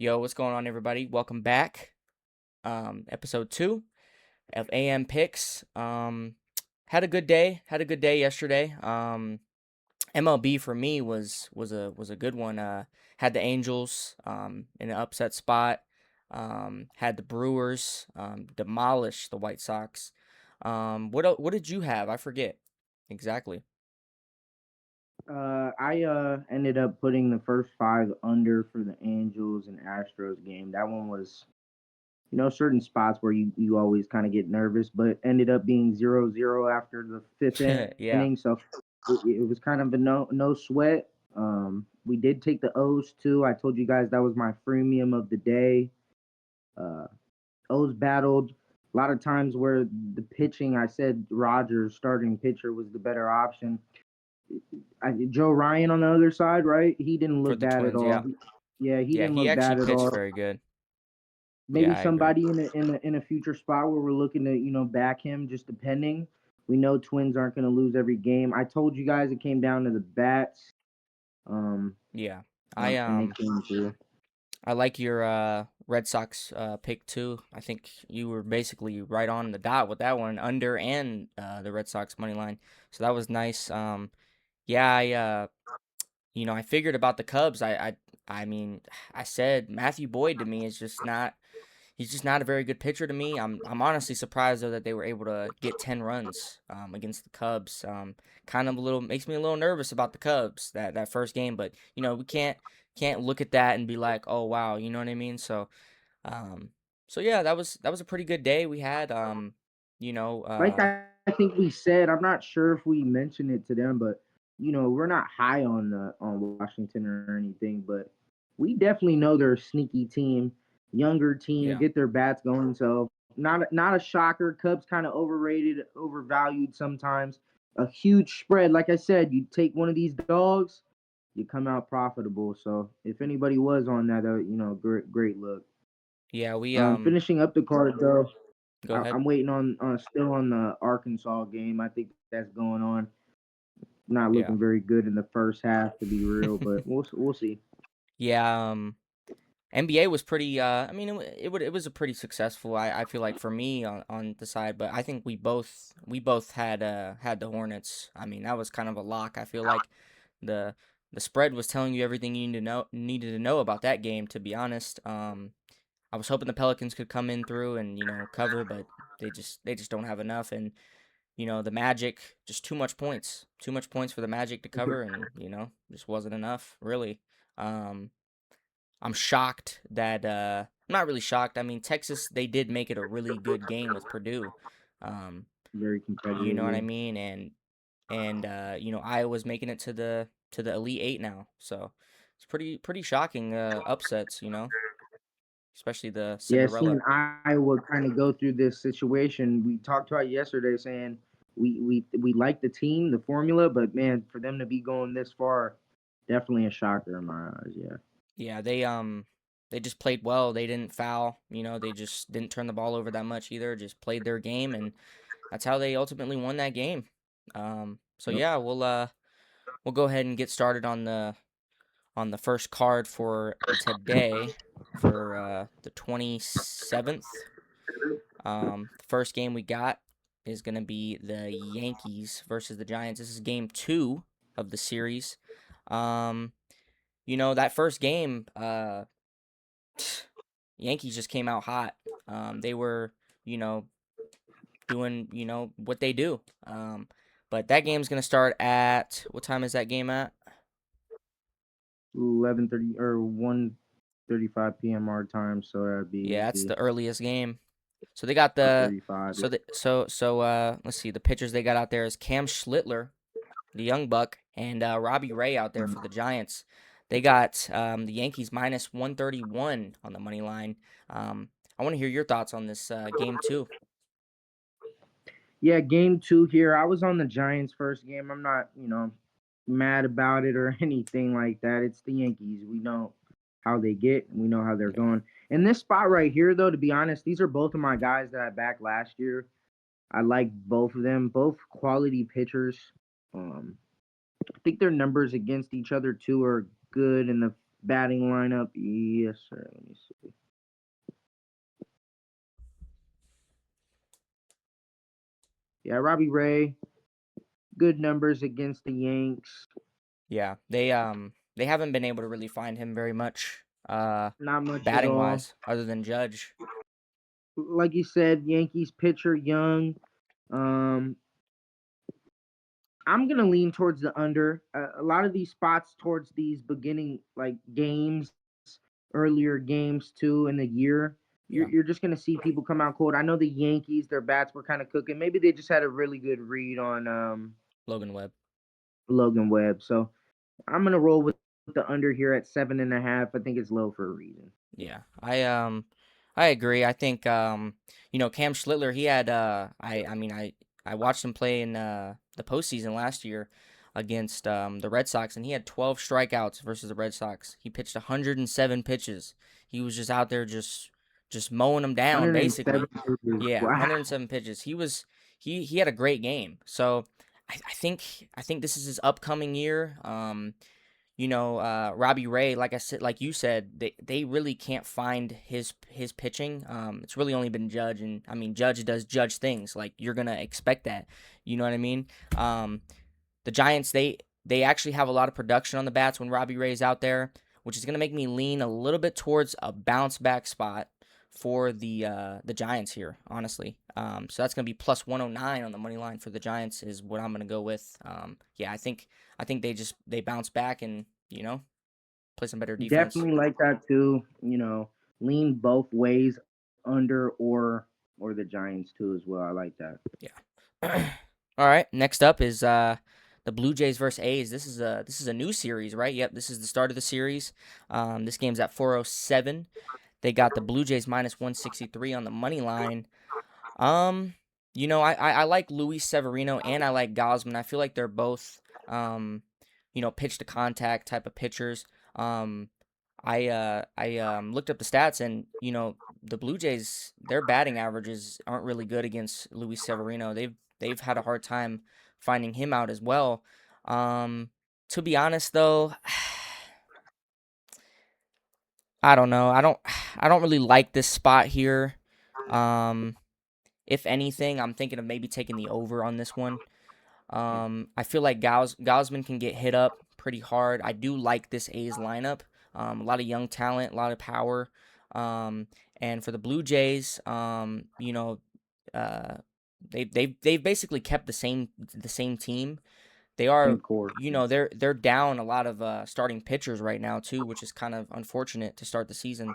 Yo, what's going on, everybody? Welcome back. Episode 2 of AM Picks. Had a good day. Had a good day yesterday. MLB for me was a good one. Had the Angels in an upset spot. Had the Brewers demolish the White Sox. What did you have? I forget exactly. I ended up putting the first five under for the Angels and Astros game. That one was, certain spots where you always kind of get nervous, but ended up being 0-0 after the fifth Yeah. inning. So it was kind of a no sweat. We did take the O's too. I told you guys that was my freemium of the day. Uh, O's battled a lot of times where the pitching. I said Rogers, starting pitcher, was the better option. Joe Ryan on the other side, right? He didn't For look the bad at Twins, all. yeah. Yeah, he Yeah, didn't he look actually bad at pitched all. very good. Maybe Yeah, I agree. somebody in a future spot where we're looking to back him, just depending. We know Twins aren't going to lose every game. I told you guys it came down to the bats, um, Yeah. I and they um came through. I like your Red Sox pick too. I think you were basically right on the dot with that one, under and the Red Sox money line. So that was nice. Yeah, I figured about the Cubs. I mean, I said Matthew Boyd to me is just not. He's just not a very good pitcher to me. I'm honestly surprised though that they were able to get 10 runs against the Cubs. Kind of a little makes me a little nervous about the Cubs that first game, but we can't look at that and be like, oh wow, you know what I mean? Um, so yeah, that was a pretty good day we had. You know, Like uh, I think we said, I'm not sure if we mentioned it to them, but we're not high on Washington or anything, but we definitely know they're a sneaky team, younger team, yeah, get their bats going. So not a shocker. Cubs kind of overrated, overvalued sometimes. A huge spread, like I said, you take one of these dogs, you come out profitable. So if anybody was on that, great look. yeah. We Finishing up the card though. go ahead. I'm waiting on still on the Arkansas game. I think that's going on. Not Yeah. looking very good in the first half, to be real, but we'll see. Yeah. NBA was pretty. I mean, it was a pretty successful. I feel like for me on the side, but I think we both had the Hornets. I mean, that was kind of a lock. I feel like the the spread was telling you everything you needed to know about that game. To be honest, I was hoping the Pelicans could come in through and cover, but they just don't have enough. And the Magic, just too much points for the Magic to cover, and just wasn't enough really. Um, I'm shocked that I'm not really shocked. I mean, Texas, they did make it a really good game with Purdue. Um, Very you know what I competitive. mean? And Iowa's making it to the Elite 8 now. So it's pretty shocking upsets, especially the Yeah, Cinderella. seeing Iowa kind of go through this situation, we talked about yesterday, saying we like the team, the formula, but man, for them to be going this far, definitely a shocker in my eyes. Yeah. Yeah, they just played well. They didn't foul, they just didn't turn the ball over that much either. Just played their game, and that's how they ultimately won that game. So Yep. yeah, we'll go ahead and get started on the first card for today for the 27th. The first game we got is going to be the Yankees versus the Giants. This is game 2 of the series. Um, that first game, Yankees just came out hot. They were, you know, doing, what they do. But that game's going to start at, what time is that game at? 11:30 or 1:35 p.m. our time, so that'd Yeah, be that's the earliest game. So they got 1:35. let's see, the pitchers they got out there is Cam Schlittler, the young buck, and Robbie Ray out there for the Giants. They got the Yankees minus 131 on the money line. I want to hear your thoughts on this game too. Yeah, game two here. I was on the Giants first game. I'm not, mad about it or anything like that. It's the Yankees. We know how they get, and we know how they're Yeah, going. In this spot right here, though, to be honest, these are both of my guys that I backed last year. I like both of them, both quality pitchers. I think their numbers against each other too are good in the batting lineup. Yes, sir. Let me see. Yeah, Robbie Ray, good numbers against the Yanks. Yeah, they haven't been able to really find him very much, Not much at batting all. wise, other than Judge. Like you said, Yankees pitcher Young. Um, I'm gonna lean towards the under. A lot of these spots towards these beginning like games, earlier games too in the year. You're, Yeah, you're just gonna see people come out cold. I know the Yankees, their bats were kind of cooking. Maybe they just had a really good read on Logan Webb. Logan Webb. So I'm gonna roll with the under here at 7.5. I think it's low for a reason. Yeah, I agree. I think Cam Schlittler, he had I watched him play in the postseason last year against the Red Sox, and he had 12 strikeouts versus the Red Sox. He pitched 107 pitches. He was just out there just mowing them down 107 basically. pitches. Yeah, Wow. 107 pitches. He had a great game. So I think this is his upcoming year. Robbie Ray, like I said, like you said, they really can't find his pitching. It's really only been Judge, and I mean Judge does Judge things. Like you're gonna expect that. You know what I mean? Um, the Giants, they actually have a lot of production on the bats when Robbie Ray's out there, which is gonna make me lean a little bit towards a bounce back spot for the Giants here, honestly. So that's gonna be plus 109 on the money line for the Giants is what I'm gonna go with. Yeah, I think they bounce back and play some better defense. Definitely like that too. Lean both ways, under or the Giants too as well. I like that. Yeah. All right. Next up is the Blue Jays versus A's. This is a new series, right? Yep. This is the start of the series. This game's at 4:07. They got the Blue Jays minus 163 on the money line. Um, I like Luis Severino and I like Gosman. I feel like they're both pitch to contact type of pitchers. Um, I looked up the stats and the Blue Jays, their batting averages aren't really good against Luis Severino. They've had a hard time finding him out as well. Um, to be honest though, I don't know. I don't really like this spot here. Um, if anything, I'm thinking of maybe taking the over on this one. I feel like Gosman can get hit up pretty hard. I do like this A's lineup. A lot of young talent, a lot of power. And for the Blue Jays, uh, they've basically kept the same team. They Same are, course. they're down a lot of starting pitchers right now too, which is kind of unfortunate to start the season.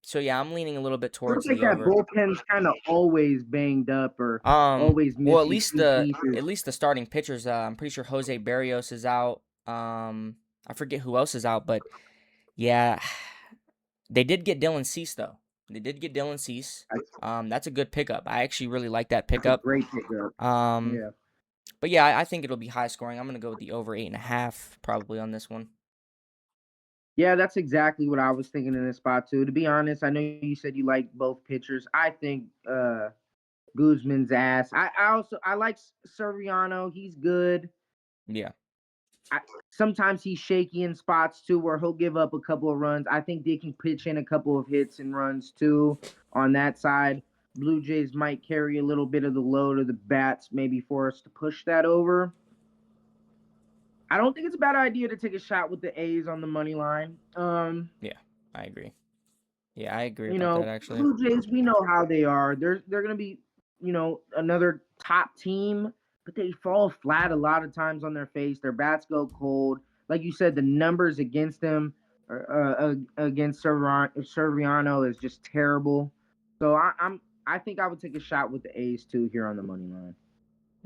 So yeah, I'm leaning a little bit Looks towards like the that over. bullpen's kind of always banged up or always Well, missing key pieces. at least the starting pitchers. I'm pretty sure Jose Barrios is out. I forget who else is out, but yeah, they did get Dylan Cease though. They did get Dylan Cease. That's, That's a good pickup. I actually really like that that's a pickup. great pickup. Um, Yeah. but yeah, I think it'll be high scoring. I'm gonna go with the over 8.5 probably on this one. Yeah, that's exactly what I was thinking in this spot too. To be honest, I know you said you like both pitchers. I think Guzman's ass. I like Soriano. He's good. Yeah, I, sometimes he's shaky in spots too, where he'll give up a couple of runs. I think they can pitch in a couple of hits and runs too on that side. Blue Jays might carry a little bit of the load of the bats, maybe for us to push that over. I don't think it's a bad idea to take a shot with the A's on the money line. yeah, I agree. Yeah, I agree about that actually. Blue Jays, we know how they are. They're gonna be, another top team, but they fall flat a lot of times on their face. Their bats go cold. Like you said, the numbers against them, against Serviano is just terrible. So I think I would take a shot with the A's too here on the money line.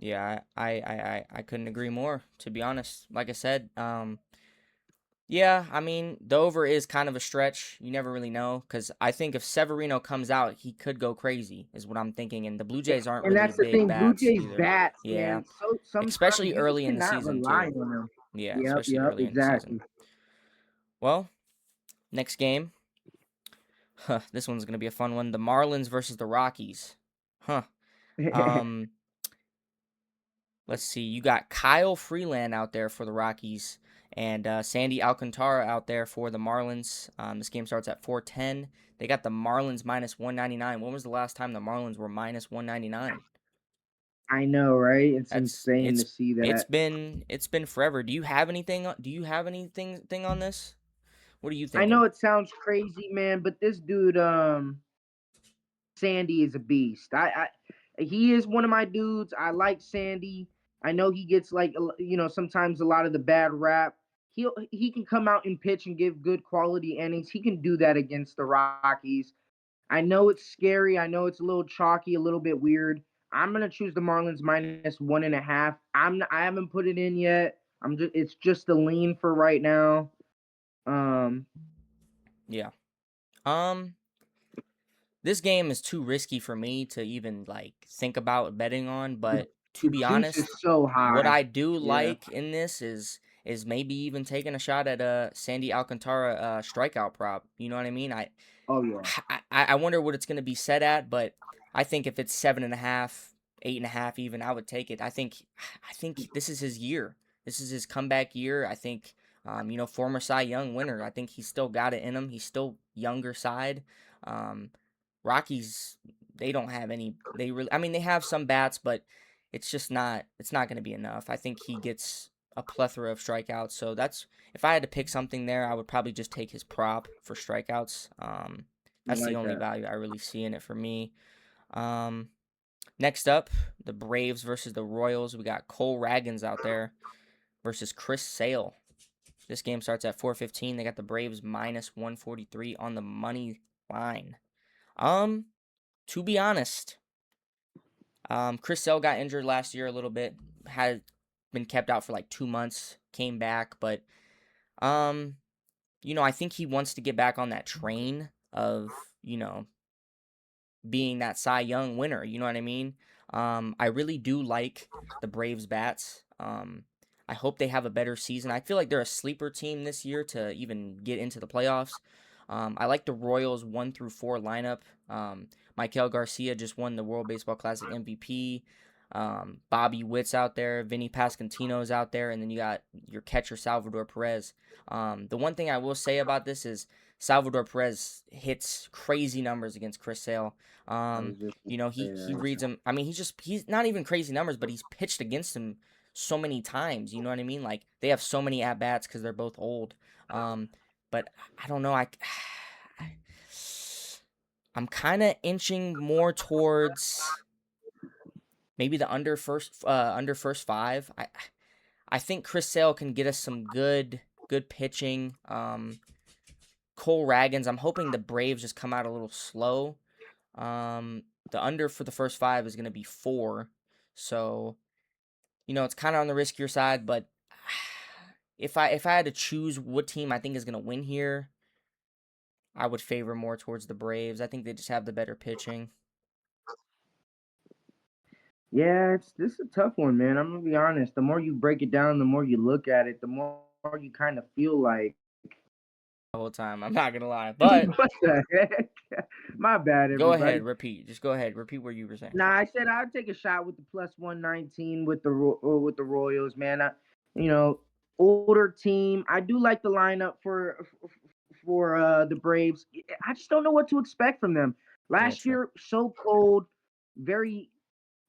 Yeah, I couldn't agree more, to be honest. Like I said, yeah, I mean, the over is kind of a stretch. You never really know because I think if Severino comes out, he could go crazy, is what I'm thinking. And the Blue Jays aren't And really that's the big thing, Blue bats Jays either. bats, Yeah, man. So sometimes especially you just early in the cannot season rely too. on them. Yeah, Yep, especially yep, early in the season. exactly. Well, next game. Huh, this one's gonna be a fun one. The Marlins versus the Rockies. Huh. Um, let's see. You got Kyle Freeland out there for the Rockies and Sandy Alcantara out there for the Marlins. This game starts at 4:10. They got the Marlins minus 199. When was the last time the Marlins were minus 199? I know, right? It's That's insane to it's see it's that. been it's been forever. Do you have anything? Do you have anything thing on this? What are you I thinking? know it sounds crazy, man, but this dude, Sandy is a beast. He is one of my dudes. I like Sandy. I know he gets like sometimes a lot of the bad rap. He can come out and pitch and give good quality innings. He can do that against the Rockies. I know it's scary. I know it's a little chalky, a little bit weird. I'm gonna choose the Marlins minus 1.5. I haven't put it in yet. It's just a lean for right now. Um, Yeah. Um, this game is too risky for me to even like think about betting on, the, but to the be juice is honest, so what high. I do Yeah. like in this is maybe even taking a shot at a Sandy Alcantara strikeout prop. You know what I mean? Oh yeah. I wonder what it's going to be set at, but I think if it's 7.5, 8.5, even I would take it. I think this is his year. This is his comeback year. I think, former Cy Young winner. I think he's still got it in him. He's still younger side. Um, Rockies, they don't have any. They really. I mean, they have some bats, but it's just not. It's not going to be enough. I think he gets a plethora of strikeouts. So that's if I had to pick something there, I would probably just take his prop for strikeouts. I That's the like only that. value I really see in it for me. Um, Next up, the Braves versus the Royals. We got Cole Ragans out there versus Chris Sale. This game starts at 4:15. They got the Braves minus 143 on the money line. Um, to be honest, Chris Sale got injured last year a little bit. Had been kept out for like 2 months. Came back, but um, I think he wants to get back on that train of being that Cy Young winner. You know what I mean? I really do like the Braves bats. I hope they have a better season. I feel like they're a sleeper team this year to even get into the playoffs. I like the Royals 1 through 4 lineup. Michael Garcia just won the World Baseball Classic MVP. Bobby Witt's out there, Vinny Pascantino's out there, and then you got your catcher Salvador Perez. The one thing I will say about this is Salvador Perez hits crazy numbers against Chris Sale. I was just He gonna say that. reads him. I mean, he's not even crazy numbers, but he's pitched against him so many times. You know what I mean? Like they have so many at bats because they're both old. Um, but I don't know. I'm kind of inching more towards maybe the under first five. I think Chris Sale can get us some good pitching. Cole Ragans. I'm hoping the Braves just come out a little slow. The under for the first five is going to be 4. So, it's kind of on the riskier side, but if I had to choose what team I think is going to win here, I would favor more towards the Braves. I think they just have the better pitching Yeah, it's this is a tough one, man. I'm gonna be honest. The more you break it down, the more you look at it, the more you kind of feel like, the whole time. I'm not going to lie. But what the heck? My bad, go ahead, everybody. repeat. Just go ahead. Repeat what you were saying. Nah, I said I'd take a shot with the plus 119 with with the Royals, man. You know, older team. I do like the lineup for the Braves. I just don't know what to expect from them. Yeah, Last true. year, so cold, very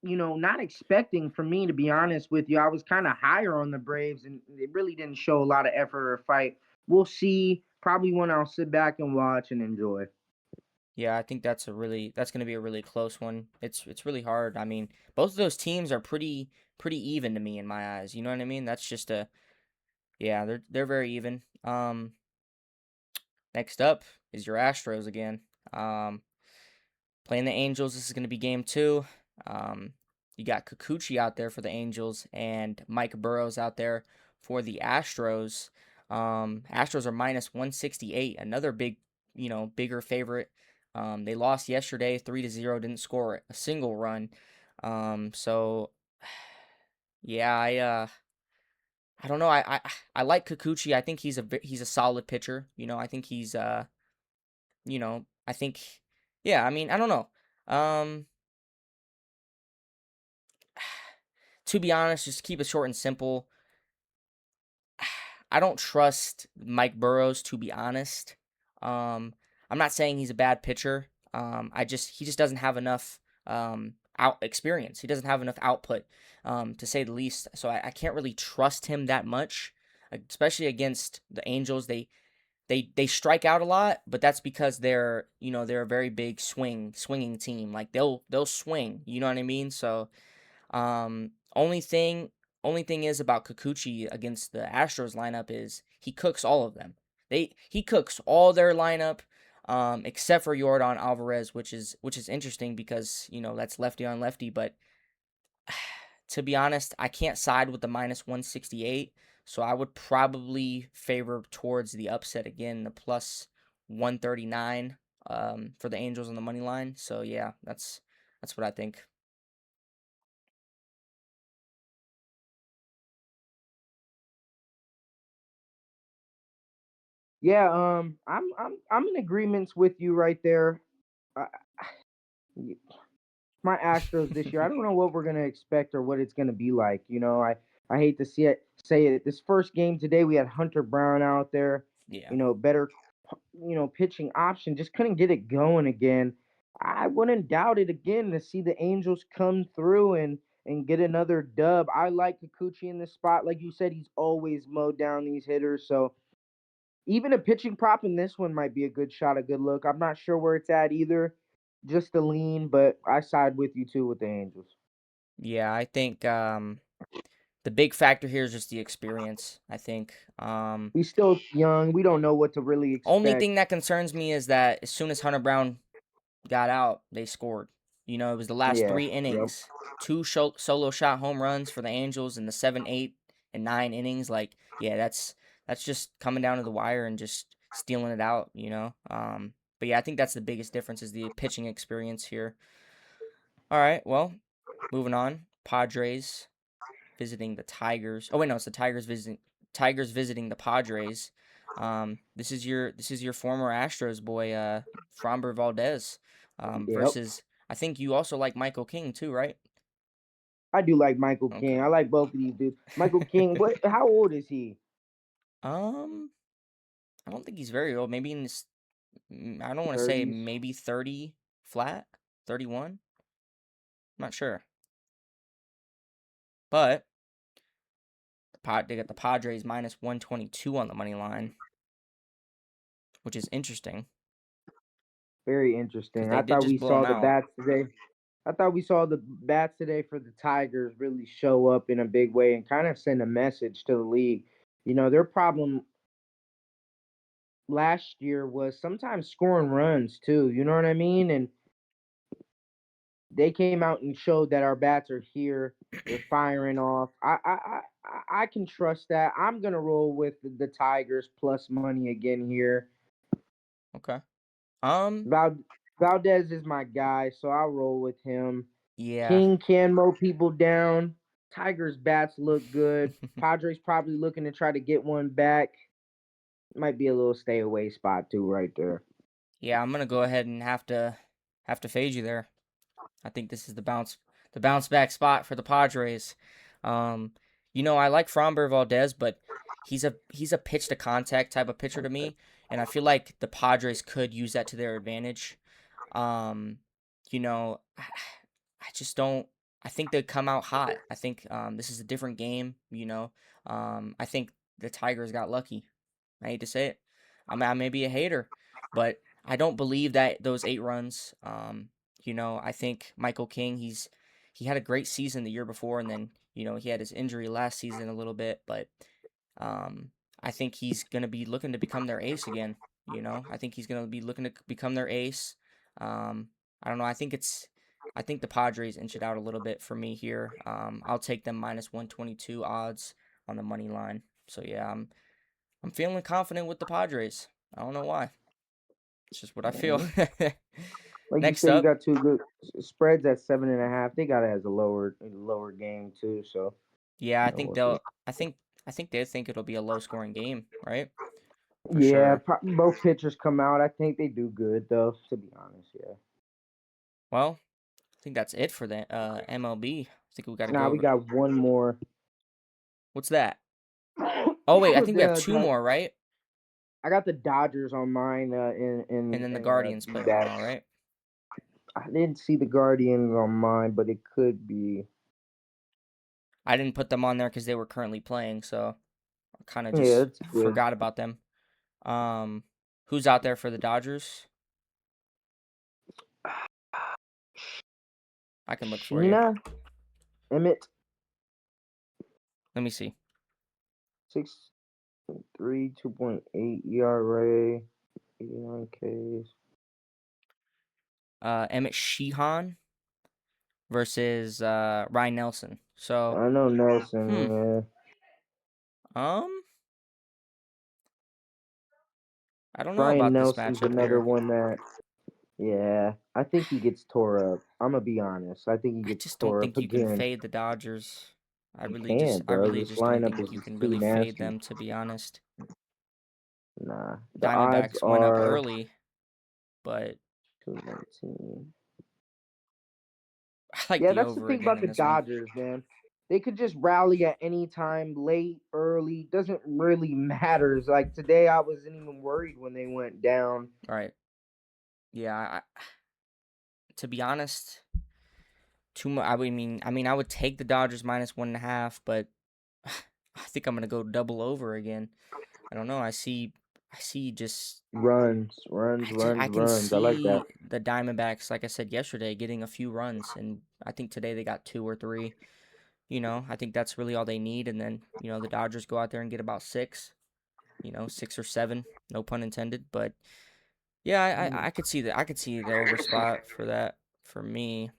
not expecting for me to be honest with you. I was kind of higher on the Braves, and they really didn't show a lot of effort or fight. We'll see. Probably one I'll sit back and watch and enjoy. Yeah, I think that's going to be a really close one. It's really hard. I mean, both of those teams are pretty even to me in my eyes. You know what I mean? That's just a Yeah, they're very even. Next up is your Astros again. Um, Playing the Angels. This is going to be game 2. Um, you got Kikuchi out there for the Angels and Mike Burrows out there for the Astros. Astros are minus 168. Another bigger favorite. They lost yesterday 3-0. Didn't score a single run. So yeah, I don't know. I like Kikuchi. I think he's a solid pitcher. I think he's I think yeah. I mean, I don't know. Um, to be honest, just keep it short and simple. I don't trust Mike Burrows, to be honest. Um, I'm not saying he's a bad pitcher. He just doesn't have enough out experience. He doesn't have enough output, to say the least. So I can't really trust him that much, especially against the Angels. They strike out a lot, but that's because they're a very big swinging team. Like they'll swing. You know what I mean? So um, only thing only thing is about Kikuchi against the Astros lineup is he cooks all of them. He cooks all their lineup, except for Yordan Alvarez, which is interesting because that's lefty on lefty. But to be honest, I can't side with the minus 168, so I would probably favor towards the upset again, the plus 139 for the Angels on the money line. So yeah, that's what I think. Yeah, I'm in agreements with you right there. I, my Astros this year, I don't know what we're gonna expect or what it's gonna be like. I hate to see it say it. This first game today, we had Hunter Brown out there. Yeah. Better, pitching option. Just couldn't get it going again. I wouldn't doubt it again to see the Angels come through and get another dub. I like Kikuchi in this spot. Like you said, he's always mowed down these hitters. So even a pitching prop in this one might be a good shot, a good look. I'm not sure where it's at either. Just a lean, but I side with you too with the Angels. Yeah, I think the big factor here is just the experience. I think He's still young. We don't know what to really only expect. thing that concerns me is that as soon as Hunter Brown got out, they scored. It was the last Yeah. three Yep. innings, two solo shot home runs for the Angels in the 7, 8, and 9 innings. Like, yeah, that's just coming down to the wire and just stealing it out. But yeah, I think that's the biggest difference is the pitching experience here. All right, well, moving on. Padres visiting the Tigers. Oh wait, no, it's the Tigers visiting the Padres. This is your former Astros boy, Framber Valdez, Yep. versus I think you also like Michael King too, right? I do like Michael King. I Okay. like both of these dudes. Michael King, what? How old is he? um, I don't think he's very old. Maybe in his, I don't want to say 30s. maybe 30 flat, 31. I'm not sure, but they got the Padres minus 122 on the money line, which is interesting Very because interesting. they I did thought just we blow him saw the out. bats today. I thought we saw the bats today for the Tigers really show up in a big way and kind of send a message to the league. Their problem last year was sometimes scoring runs too. You know what I mean? And they came out and showed that our bats are here. They're firing off. I can trust that. I'm gonna roll with the Tigers plus money again here. Okay. Um, Val, Valdez is my guy, so I'll roll with him. yeah. King can mow people down. Tigers bats look good. Padres probably looking to try to get one back. Might be a little stay away spot too, right there. Yeah, I'm gonna go ahead and have to fade you there. I think this is the bounce back spot for the Padres. Um, I like Framber Valdez, but he's a pitch to contact type of pitcher to me, and I feel like the Padres could use that to their advantage. Um, I just don't. I think they come out hot. I think this is a different game. I think the Tigers got lucky. I hate to say it. I may be a hater, but I don't believe that those 8 runs. I think Michael King. He had a great season the year before, and then he had his injury last season a little bit, but um, I think he's gonna be looking to become their ace again. I think he's gonna be looking to become their ace. Um, I don't know. I think the Padres inch it out a little bit for me here. I'll take them minus 122 odds on the money line. So yeah, I'm feeling confident with the Padres. I don't know why. It's just what I feel. Mhm. Like you Next said, you up, got two good spreads at 7.5. They got it as a lower game too. So yeah, I think we'll see. I think they think it'll be a low scoring game, right? For Yeah, sure. both pitchers come out. I think they do good though. To be honest, yeah. Well, I think that's it for the MLB. I think we got to go Nah, we over. got one more. What's that? Oh wait, I think we have The, two more, right? I got the Dodgers on mine And then the in Guardians play tomorrow, D-backs. right? I didn't see the Guardians on mine, but it could be. I didn't put them on there because they were currently playing, so I kind of Yeah, just that's good. forgot about them. Um, who's out there for the Dodgers? I can look for you. Sheena, Emmett, Let me see. 6.3, 2.8 ERA, 89 Ks. Emmett Sheehan versus Ryan Nelson. So, I know Nelson, hmm. yeah. Um, I don't know Brian about this Nelson's matchup another here. one that, yeah, I think he gets tore up. I'm gonna be honest. I think he I gets just don't tore up think you can again. fade the Dodgers. You can, I bro. really This just don't lineup think is you just can too really fade nasty. them, to be honest. Nah, the odds Diamondbacks went up are early, but 219. I like Yeah, the that's the over thing again about in the this one. Dodgers, man. They could just rally at any time, late, early. Doesn't really matter. Like today, I wasn't even worried when they went down. All right. Yeah, to be honest, too much. I would take the Dodgers minus 1.5, but I think I'm gonna go double over again. I don't know. I see just, Runs, runs, I runs, can runs. I like that. see the Diamondbacks, like I said yesterday, getting a few runs, and I think today they got 2 or 3. I think that's really all they need, and then the Dodgers go out there and get about 6. 6 or 7, no pun intended. But yeah, I could see that. I could see the over spot for that for me.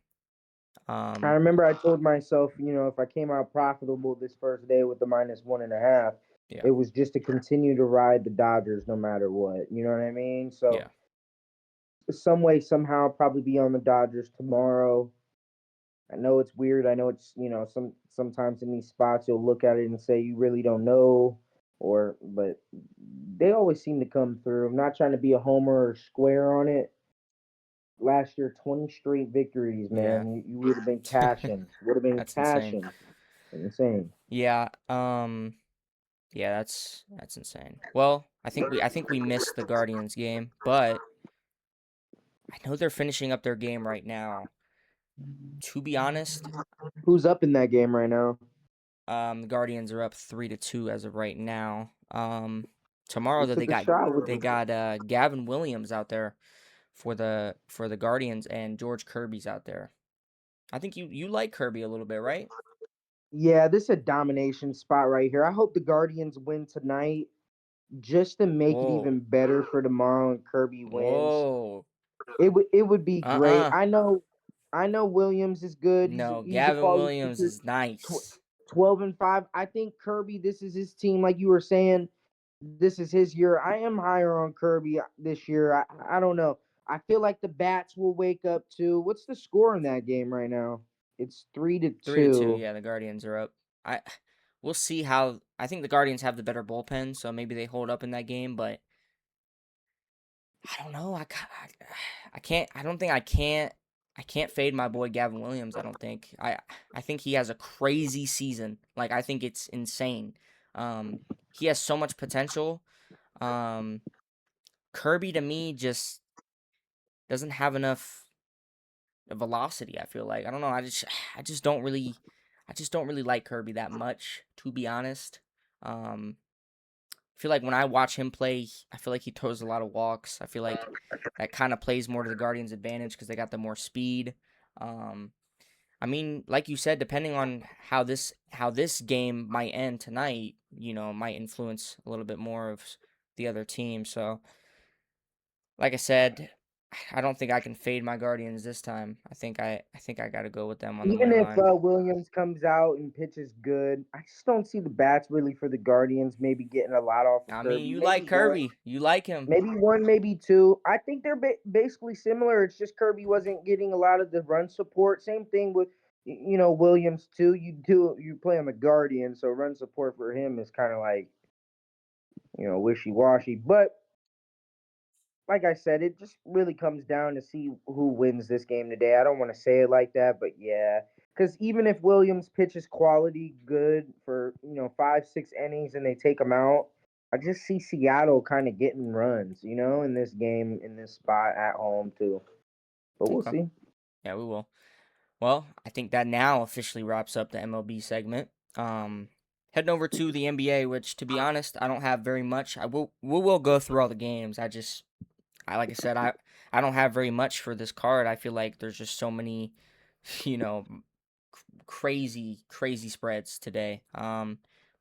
I Um, remember I told myself, if I came out profitable this first day with the -1.5, yeah, it was just to continue to ride the Dodgers no matter what. You know what I mean? So yeah, some way, somehow, I'll probably be on the Dodgers tomorrow. I know it's weird. I know it's sometimes in these spots you'll look at it and say you really don't know, but they always seem to come through. I'm not trying to be a homer or square on it. Last year, 20 straight victories, yeah. man. You would have been cashing. Would have been That's insane. cashing. Insane. Yeah. Yeah, that's insane. Well, I think we missed the Guardians game, but I know they're finishing up their game right now. To be honest, Who's up in that game right now? the Guardians are up 3-2 as of right now. Tomorrow We though took a shot with they them. got Gavin Williams out there for the Guardians, and George Kirby's out there. I think you like Kirby a little bit, right? Yeah, this is a domination spot right here. I hope the Guardians win tonight just to make it Whoa. even better for tomorrow and Kirby wins. Whoa. It would be great. Uh-uh. I know Williams is good. No, He's a Gavin quality Williams pitcher. is nice. 12-5. I think Kirby, this is his team, like you were saying. This is his year. I am higher on Kirby this year. I don't know. I feel like the bats will wake up too. What's the score in that game right now? It's 3 to 3-2. 2. Yeah, the Guardians are up. I We'll see how. I think the Guardians have the better bullpen, so maybe they hold up in that game, but I don't know. I can't. I don't think I can't. I can't fade my boy Gavin Williams. I don't think. I think he has a crazy season. Like I think it's insane. He has so much potential. Um, Kirby to me just doesn't have enough velocity. I feel like I don't know. I just don't really. I just don't really like Kirby that much, to be honest. Um, I feel like when I watch him play, I feel like he throws a lot of walks. I feel like that kind of plays more to the Guardians' advantage because they got the more speed. Um, like you said, depending on how this game might end tonight, might influence a little bit more of the other team. So, like I said, I don't think I can fade my Guardians this time. I think I got to go with them on the Even money if line. Williams comes out and pitches good, I just don't see the bats really for the Guardians maybe getting a lot off of I mean, Kirby. you like Maybe one, Kirby, you like him. maybe one, maybe two. I think they're basically similar. It's just Kirby wasn't getting a lot of the run support. Same thing with Williams too. You play on the Guardian, so run support for him is kind of like wishy washy. But like I said, it just really comes down to see who wins this game today. I don't want to say it like that, but yeah. Because even if Williams pitches quality good for 5 6 innings and they take him out, I just see Seattle kind of getting runs, in this game, in this spot at home too. But we'll Okay. see. Yeah, we will. Well, I think that now officially wraps up the MLB segment. Heading over to the NBA, which to be honest, I don't have very much. We will go through all the games. I like I said, I don't have very much for this card. I feel like there's just so many, you know, crazy spreads today. But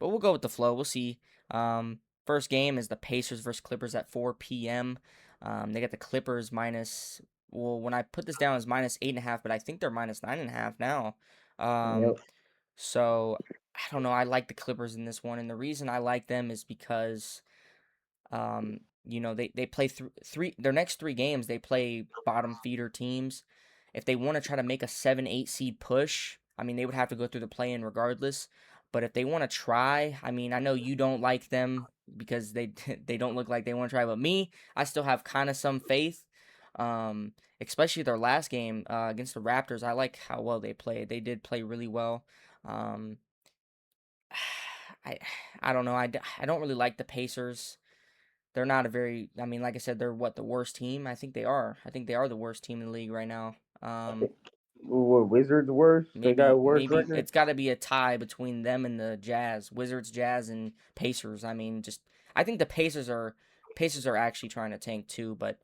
we'll go with the flow. We'll see. First game is the Pacers versus Clippers at 4 p.m. They got the Clippers minus. Well, when I put this down as -8.5, but I think they're -9.5 now. Um, Yep. so I don't know. I like the Clippers in this one, and the reason I like them is because they play three their next three games they play bottom feeder teams. If they want to try to make a 7-8 seed push, I mean they would have to go through the play in regardless. But if they want to try, I mean I know you don't like them because they they don't look like they want to try, but me, I still have kind of some faith. Especially their last game against the Raptors, I like how well they played. They did play really well. Um, I I don't know. I don't really like the Pacers. They're not a very. I mean, like I said, they're what the worst team. I think they are. I think they are the worst team in the league right now. What, Wizards worse? They got a worse Maybe record. it's got to be a tie between them and the Jazz, Wizards, Jazz, and Pacers. I mean, just I think the Pacers are actually trying to tank too. But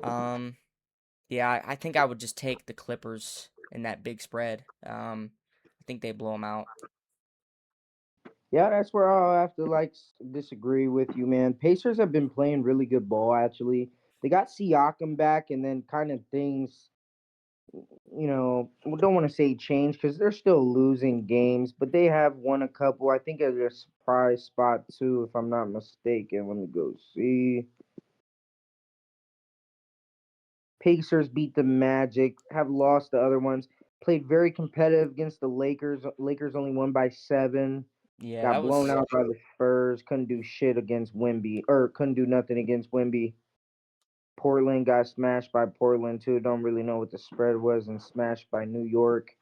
um, yeah, I think I would just take the Clippers in that big spread. I think they blow them out. Yeah, that's where I'll have to disagree with you, man. Pacers have been playing really good ball actually. They got Siakam back, and then kind of things, we don't want to say change because they're still losing games, but they have won a couple. I think at a surprise spot too, if I'm not mistaken. Let me go see. Pacers beat the Magic, have lost the other ones. Played very competitive against the Lakers. Lakers only won by 7. Yeah, Got that blown was out by the Spurs. Couldn't do shit against Wimby, or couldn't do nothing against Wimby. Portland got smashed by Portland too. Don't really know what the spread was, and smashed by New York.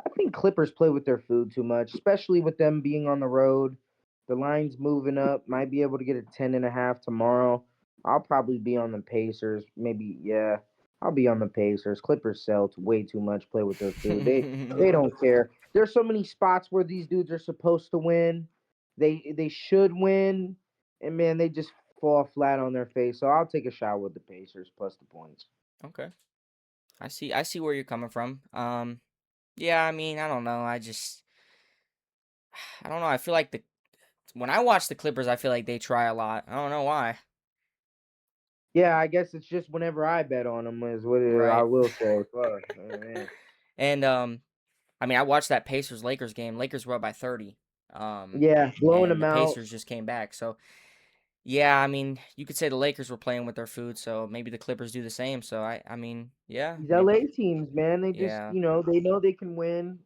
I think Clippers play with their food too much, especially with them being on the road. The line's moving up. Might be able to get a 10.5 tomorrow. I'll probably be on the Pacers. Maybe, yeah. I'll be on the Pacers. Clippers sell way too much. Play with their food. They don't care. There's so many spots where these dudes are supposed to win. They should win, and man, they just fall flat on their face. So I'll take a shot with the Pacers plus the points. okay. I see where you're coming from. Yeah, I mean, I don't know. I don't know. I feel like the when I watch the Clippers, I feel like they try a lot. I don't know why. Yeah, I guess it's just whenever I bet on them is what I Right. will say. Fuck, man. And I mean, I watched that Pacers Lakers game. Lakers were up by 30. Um, Yeah, blowing and them the out. Pacers just came back. So yeah, I mean, you could say the Lakers were playing with their food. So maybe the Clippers do the same. So I mean, yeah, These maybe. LA teams, man, they just, Yeah. they know they can win.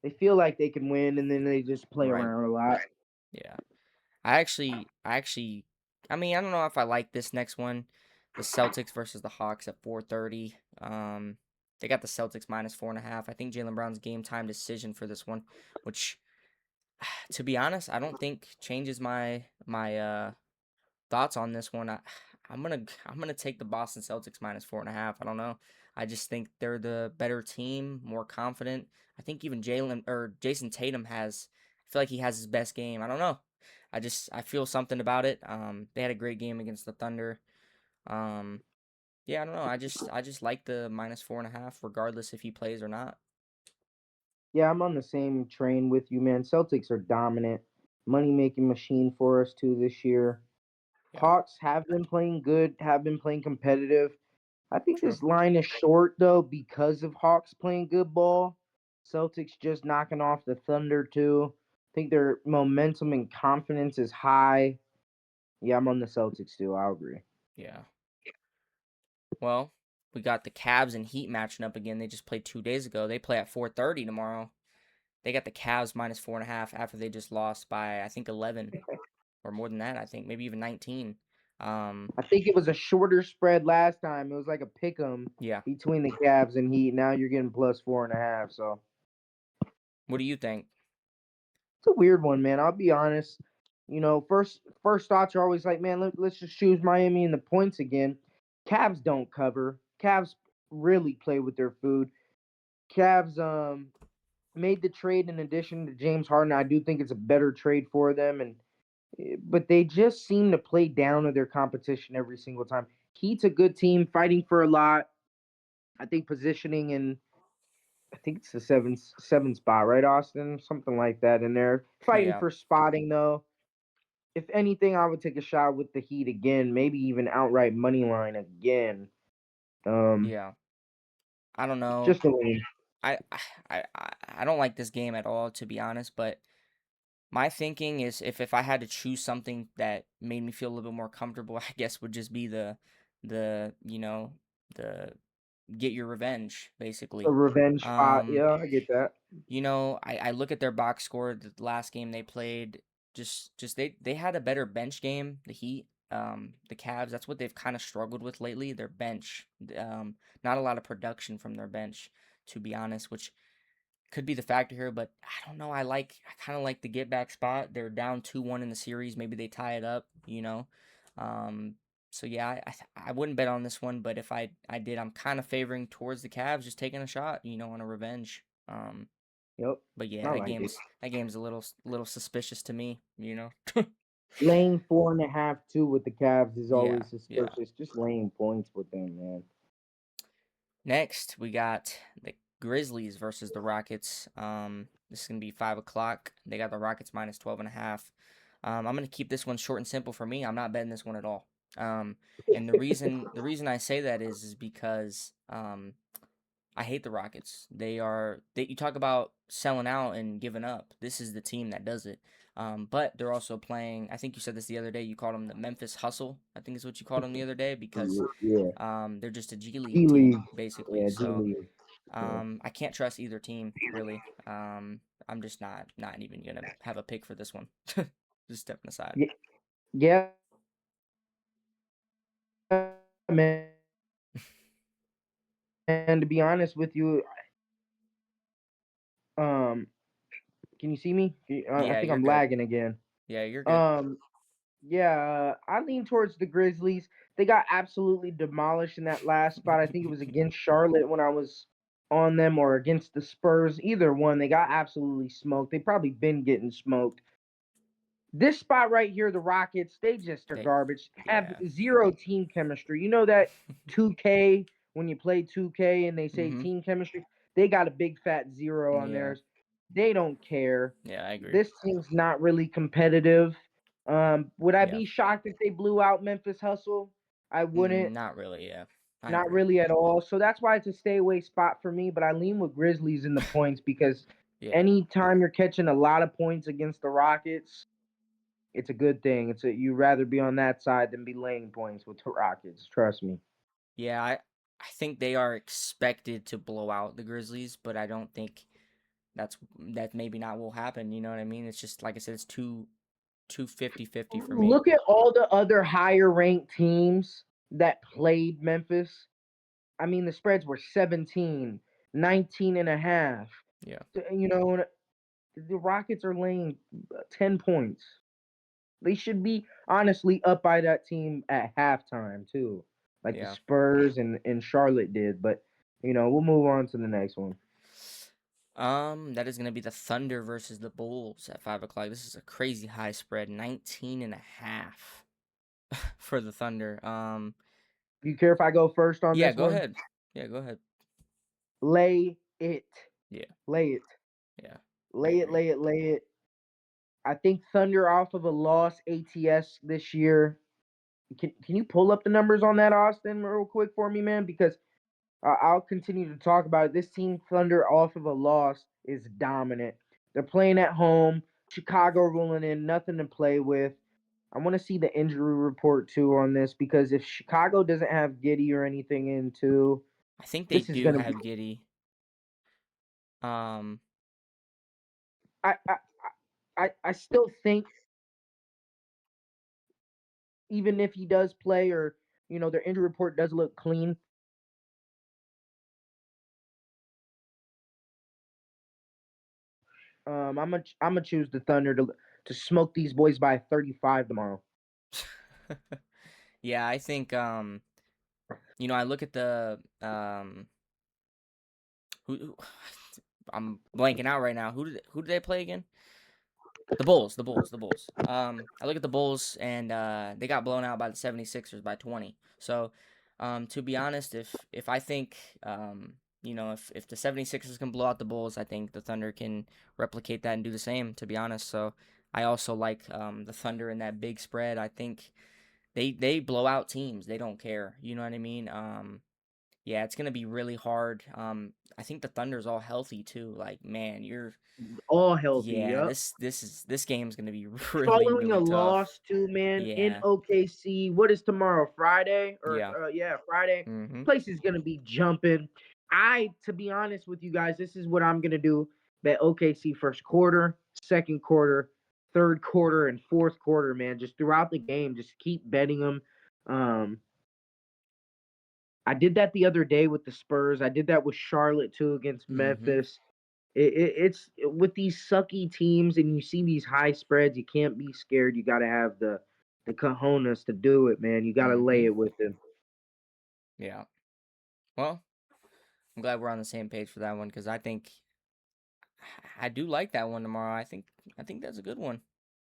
They feel like they can win, and then they just play Right. around a lot. Yeah. I actually, I mean, I don't know if I like this next one, the Celtics versus the Hawks at 4:30. They got the Celtics -4.5. I think Jalen Brown's game time decision for this one, which, to be honest, I don't think changes my thoughts on this one. I'm gonna take the Boston Celtics -4.5. I don't know. I just think they're the better team, more confident. I think even Jalen or Jason Tatum has. I feel like he has his best game. I don't know. I feel something about it. They had a great game against the Thunder. Um, yeah, I don't know. I just like the -4.5, regardless if he plays or not. Yeah, I'm on the same train with you, man. Celtics are dominant, money making machine for us too this year. Yeah, Hawks have been playing good, have been playing competitive. I think true. this line is short though because of Hawks playing good ball. Celtics just knocking off the Thunder too. I think their momentum and confidence is high. Yeah, I'm on the Celtics too. I agree. Yeah. Well, we got the Cavs and Heat matching up again. They just played 2 days ago. They play at 4:30 tomorrow. They got the Cavs -4.5 after they just lost by I think 11 or more than that. I think maybe even 19. Um, I think it was a shorter spread last time. It was like a pick 'em yeah, between the Cavs and Heat. Now you're getting plus 4.5. So What do you think? It's a weird one, man. I'll be honest. First thoughts are always like, man, let's just choose Miami in the points again. Cavs don't cover. Cavs really play with their food. Cavs made the trade in addition to James Harden. I do think it's a better trade for them, but they just seem to play down to their competition every single time. Heat's a good team, fighting for a lot. I think positioning in, I think it's the seven spot, right, Austin? Something like that in there. Fighting Yeah, for spotting though. If anything, I would take a shot with the Heat again, maybe even outright money line again. Um, yeah. I don't know. just a lean. I don't like this game at all, to be honest. But my thinking is, if I had to choose something that made me feel a little bit more comfortable, I guess would just be the the get your revenge, A basically. revenge spot. Um, Yeah, I get that. I look at their box score, the last game they played, just they had a better bench game, the Heat. The Cavs, that's what they've kind of struggled with lately, their bench. Not a lot of production from their bench, to be honest, which could be the factor here, but I don't know. I kind of like the get back spot. They're down 2-1 in the series. Maybe they tie it up. Um, so yeah, I wouldn't bet on this one, but if I did, I'm kind of favoring towards the Cavs, just taking a shot, on a revenge. Yep, But yeah, I like it. that game's a little suspicious to me. Laying 4.5 too with the Cavs is Yeah, always yeah. suspicious. Just laying points with them, man. Next, we got the Grizzlies versus the Rockets. This is gonna be 5 o'clock. They got the Rockets minus 12.5. I'm gonna keep this one short and simple for me. I'm not betting this one at all. And the reason I say that is because I hate the Rockets. You talk about selling out and giving up. This is the team that does it. But they're also playing. I think you said this the other day. You called them the Memphis Hustle. I think is what you called them the other day because Yeah, they're just a G League G League. team basically. Yeah, G So League. Yeah. I can't trust either team really. I'm just not even gonna have a pick for this one. Just stepping aside. Yeah, man. And to be honest with you, um, can you see me? I Yeah, think you're I'm good. lagging again. Yeah, you're good. Um, yeah, I lean towards the Grizzlies. They got absolutely demolished in that last spot. I think it was against Charlotte when I was on them, or against the Spurs. Either one, they got absolutely smoked. They probably been getting smoked. This spot right here, the Rockets, they just are They, garbage. Have yeah. zero team chemistry. You know that 2K, when you play 2K and they say Mhm. team chemistry, they got a big fat zero on Yeah. theirs. They don't care. Yeah, I agree. This team's not really competitive. Would I Yeah. be shocked if they blew out Memphis Hustle? I wouldn't. Not really. Yeah, I Not agree. really at all. So that's why it's a stay away spot for me. But I lean with Grizzlies in the points because Yeah. anytime you're catching a lot of points against the Rockets, it's a good thing. You rather be on that side than be laying points with the Rockets. Trust me. Yeah, I think they are expected to blow out the Grizzlies, but I don't think that maybe not will happen, you know what I mean? It's just like I said, it's too 50-50 for me. Look at all the other higher ranked teams that played Memphis. I mean, the spreads were 17, 19 and a half. Yeah. You know, the Rockets are laying 10 points. They should be honestly up by that team at halftime too, like the Yeah. Spurs and Charlotte did. But we'll move on to the next one. That is gonna be the Thunder versus the Bulls at 5 o'clock. This is a crazy high spread, 19.5 for the Thunder. Do you care if I go first on Yeah, this go one? ahead. Yeah, go ahead. Lay it, Yeah, lay it, yeah, I lay it, agree. lay it, lay it. I think Thunder off of a loss ATS this year. Can you pull up the numbers on that, Austin, real quick for me, man? Because I'll continue to talk about it. This team, Thunder, off of a loss, is dominant. They're playing at home. Chicago rolling in, nothing to play with. I want to see the injury report too on this because if Chicago doesn't have Giddy or anything in too, I think they this is do gonna be. have Giddy. Um, I I I still think even if he does play or their injury report does look clean, I'm gonna choose the Thunder to smoke these boys by 35 tomorrow. Yeah, I think I look at the who I'm blanking out right now. Who did they play again? The Bulls, the Bulls, the Bulls. I look at the Bulls and they got blown out by the 76ers by 20. So, to be honest, if I think if the 76ers can blow out the Bulls, I think the Thunder can replicate that and do the same, to be honest. So, I also like the Thunder in that big spread. I think they blow out teams. They don't care. You know what I mean? Yeah, it's gonna be really hard. I think the Thunder's all healthy too. Like, man, All healthy. yeah, Yep. this game's gonna be really, Following a really tough. loss too, man, in Yeah, OKC. What is tomorrow? Friday or yeah. yeah, Friday. Mm-hmm. Place is gonna be jumping. To be honest with you guys, this is what I'm gonna do. Bet OKC first quarter, second quarter, third quarter, and fourth quarter, man. Just throughout the game, just keep betting them. Um, I did that the other day with the Spurs. I did that with Charlotte too against Mm-hmm. Memphis. It's with these sucky teams, and you see these high spreads. You can't be scared. You got to have the cojones to do it, man. You got to lay Mm-hmm. it with them. Yeah. Well, I'm glad we're on the same page for that one because I do like that one tomorrow. I think that's a good one.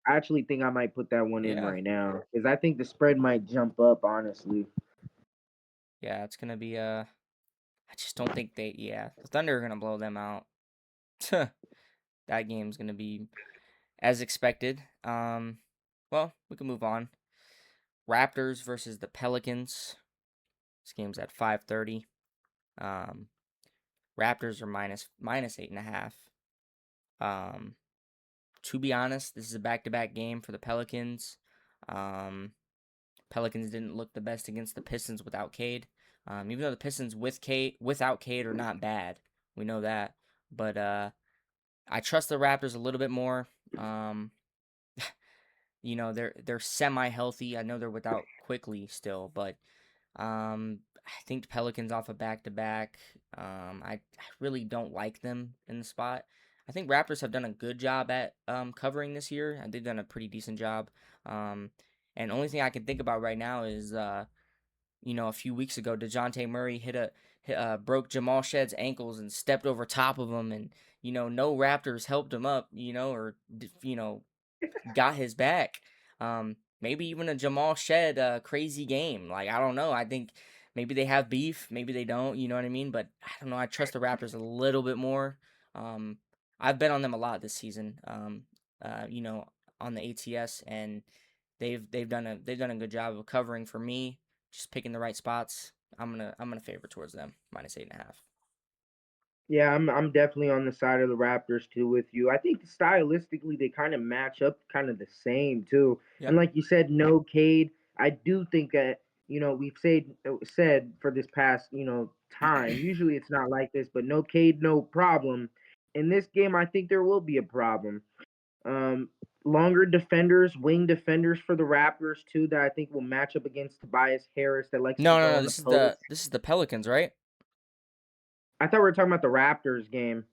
I actually think I might put that one in Yeah. right now because I think the spread might jump up. Honestly, Yeah, it's gonna be I just don't think the Thunder are gonna blow them out. That game's gonna be as expected. Well, we can move on. Raptors versus the Pelicans. This game's at 5:30. Um, Raptors are minus 8.5. Um, to be honest, this is a back-to-back game for the Pelicans. Um, Pelicans didn't look the best against the Pistons without Cade. Even though the Pistons without Cade are not bad, we know that. But I trust the Raptors a little bit more. Um, they're semi-healthy. I know they're without Quickly still, but I think the Pelicans off a back to back. I really don't like them in the spot. I think Raptors have done a good job at covering this year. They've done a pretty decent job. Um, and the only thing I can think about right now is a few weeks ago, DeJounte Murray broke Jamal Shedd's ankles and stepped over top of him, and no Raptors helped him up, got his back. Maybe even a Jamal Shed crazy game. Like, I don't know. I think maybe they have beef, maybe they don't. You know what I mean? But I don't know. I trust the Raptors a little bit more. Um, I've bet on them a lot this season. Uh, you know, on the ATS, and they've done a good job of covering for me. Just picking the right spots. I'm gonna favor towards them minus 8.5. yeah, I'm definitely on the side of the Raptors too with you. I think stylistically they kind of match up kind of the same too. And Yep. like you said, no Cade. I do think that we've said for this past time. Usually it's not like this, but no Cade, no problem. In this game, I think there will be a problem. Um, Longer defenders, wing defenders for the Raptors too that I think will match up against Tobias Harris that likes to No, no, go no. in the This is the post. this is the Pelicans, right? I thought we were talking about the Raptors game.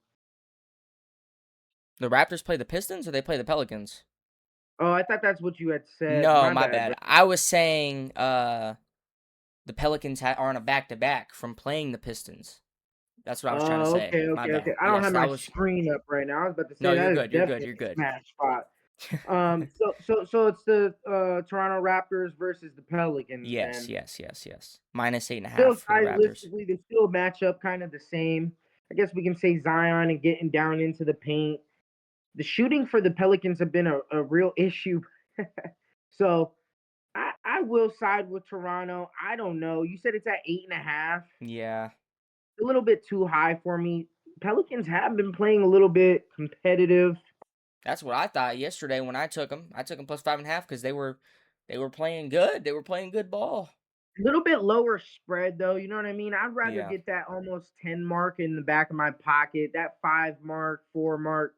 The Raptors play the Pistons or they play the Pelicans? Oh, I thought that's what you had said. No, My my bad, bad. bro. I was saying the Pelicans are on a back to back from playing the Pistons. That's what I was trying to Oh, say. okay, My okay, okay. bad. I don't Yes, have that my was. screen up right now. I was about to No, say you're that is good. You're good. definitely You're a good. smash spot. So it's the Toronto Raptors versus the Pelicans Yes, then. yes, yes, yes. Minus 8.5 Still for the Raptors. stylistically, they still match up kind of the same. I guess we can say Zion and getting down into the paint. The shooting for the Pelicans have been a real issue. So I will side with Toronto. I don't know. You said it's at 8.5. Yeah, A little bit too high for me. Pelicans have been playing a little bit competitive. that's what I thought yesterday when I took them. I took them plus 5.5 because they were playing good. They were playing good ball. A little bit lower spread though, you know what I mean? I'd rather Yeah, get that almost 10 mark in the back of my pocket, that 5 mark, 4 mark,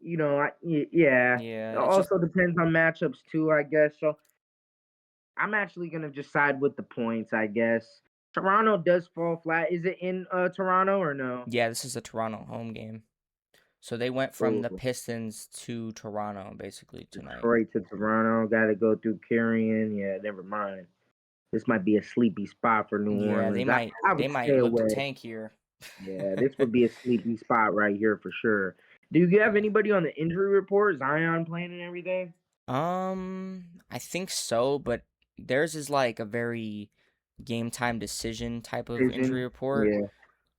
yeah. yeah. It It's just also depends on matchups too, I guess. So I'm actually gonna just side with the points, I guess. Toronto does fall flat. Is it in Toronto or no? yeah. This is a Toronto home game. So they went from the Oh, Pistons to Toronto basically tonight. Detroit to Toronto. Got to go through Carrion. Yeah, never mind. This might be a sleepy spot for New Yeah, Orleans. I they would might stay look to away. tank here. Yeah, this would be a sleepy spot right here for sure. Do you have Yeah. anybody on the injury report? Zion playing and everything? I think so, but theirs is like a very game time decision type of injury Vision. report. Yeah.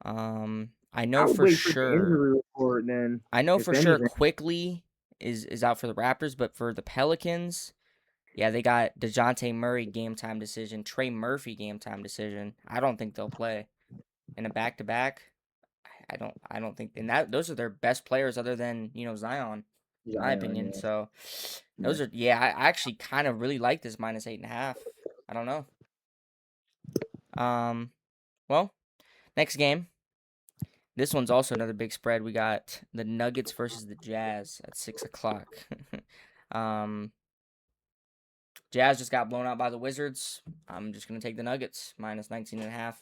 I I know would for wait for the sure. injury report then, I know if for sure anything. quickly is out for the Raptors, but for the Pelicans, yeah, they got DeJounte Murray game time decision, Trey Murphy game time decision. I don't think they'll play in a back to back. I don't think, and that those are their best players other than Zion, in my Zion, opinion. yeah. So Yeah. those are, yeah, I actually kind of really like this -8.5. I don't know. Um, well, next game. This one's also another big spread. We got the Nuggets versus the Jazz at 6 o'clock. um, Jazz just got blown out by the Wizards. I'm just gonna take the Nuggets -19.5.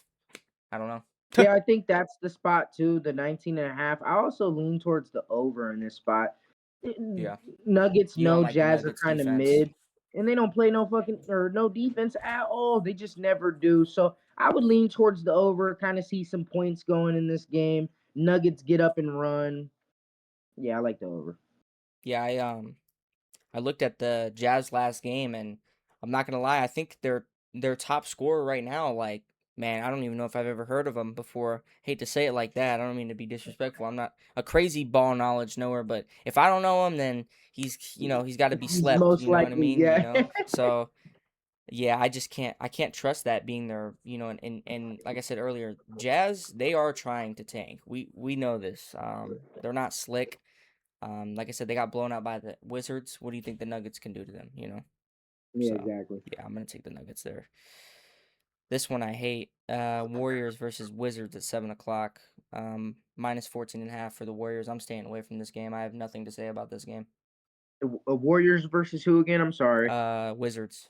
I don't know. Yeah, I think that's the spot too, the 19.5. I also lean towards the over in this spot. Yeah, Nuggets you don't know like the Jazz are Nuggets kind of defense. mid, and they don't play no fucking or no defense at all. They just never do. So I would lean towards the over, kind of see some points going in this game. Nuggets get up and run. Yeah, I like the over. Yeah, I looked at the Jazz last game, and I'm not gonna lie. I think their top scorer right now, like, man, I don't even know if I've ever heard of him before. Hate to say it like that. I don't mean to be disrespectful. I'm not a crazy ball knowledge knower, but if I don't know him, then he's got to be He's slept. most You know what I likely, mean? yeah. So yeah, I can't trust that being their, and like I said earlier, Jazz, they are trying to tank. We know this. They're not slick. Like I said, they got blown out by the Wizards. What do you think the Nuggets can do to them? Yeah, So, exactly. yeah, I'm gonna take the Nuggets there. This one I hate. Warriors versus Wizards at 7 o'clock. -14.5 for the Warriors. I'm staying away from this game. I have nothing to say about this game. Warriors versus who again? I'm sorry. Wizards.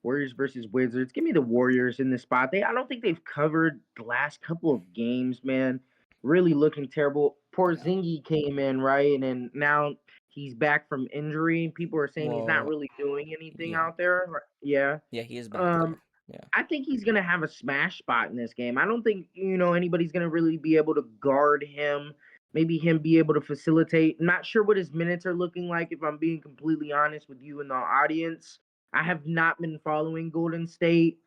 Warriors versus Wizards. Give me the Warriors in this spot. I don't think they've covered the last couple of games, man. Really looking terrible. Yeah. Porzingis came in, right? And then now he's back from injury. People are saying he's not Well, really doing anything yeah, out there. Yeah. yeah, he is back Um, there. Yeah, I think he's gonna have a smash spot in this game. I don't think anybody's gonna really be able to guard him. Maybe him be able to facilitate. I'm not sure what his minutes are looking like. If I'm being completely honest with you in the audience, I have not been following Golden State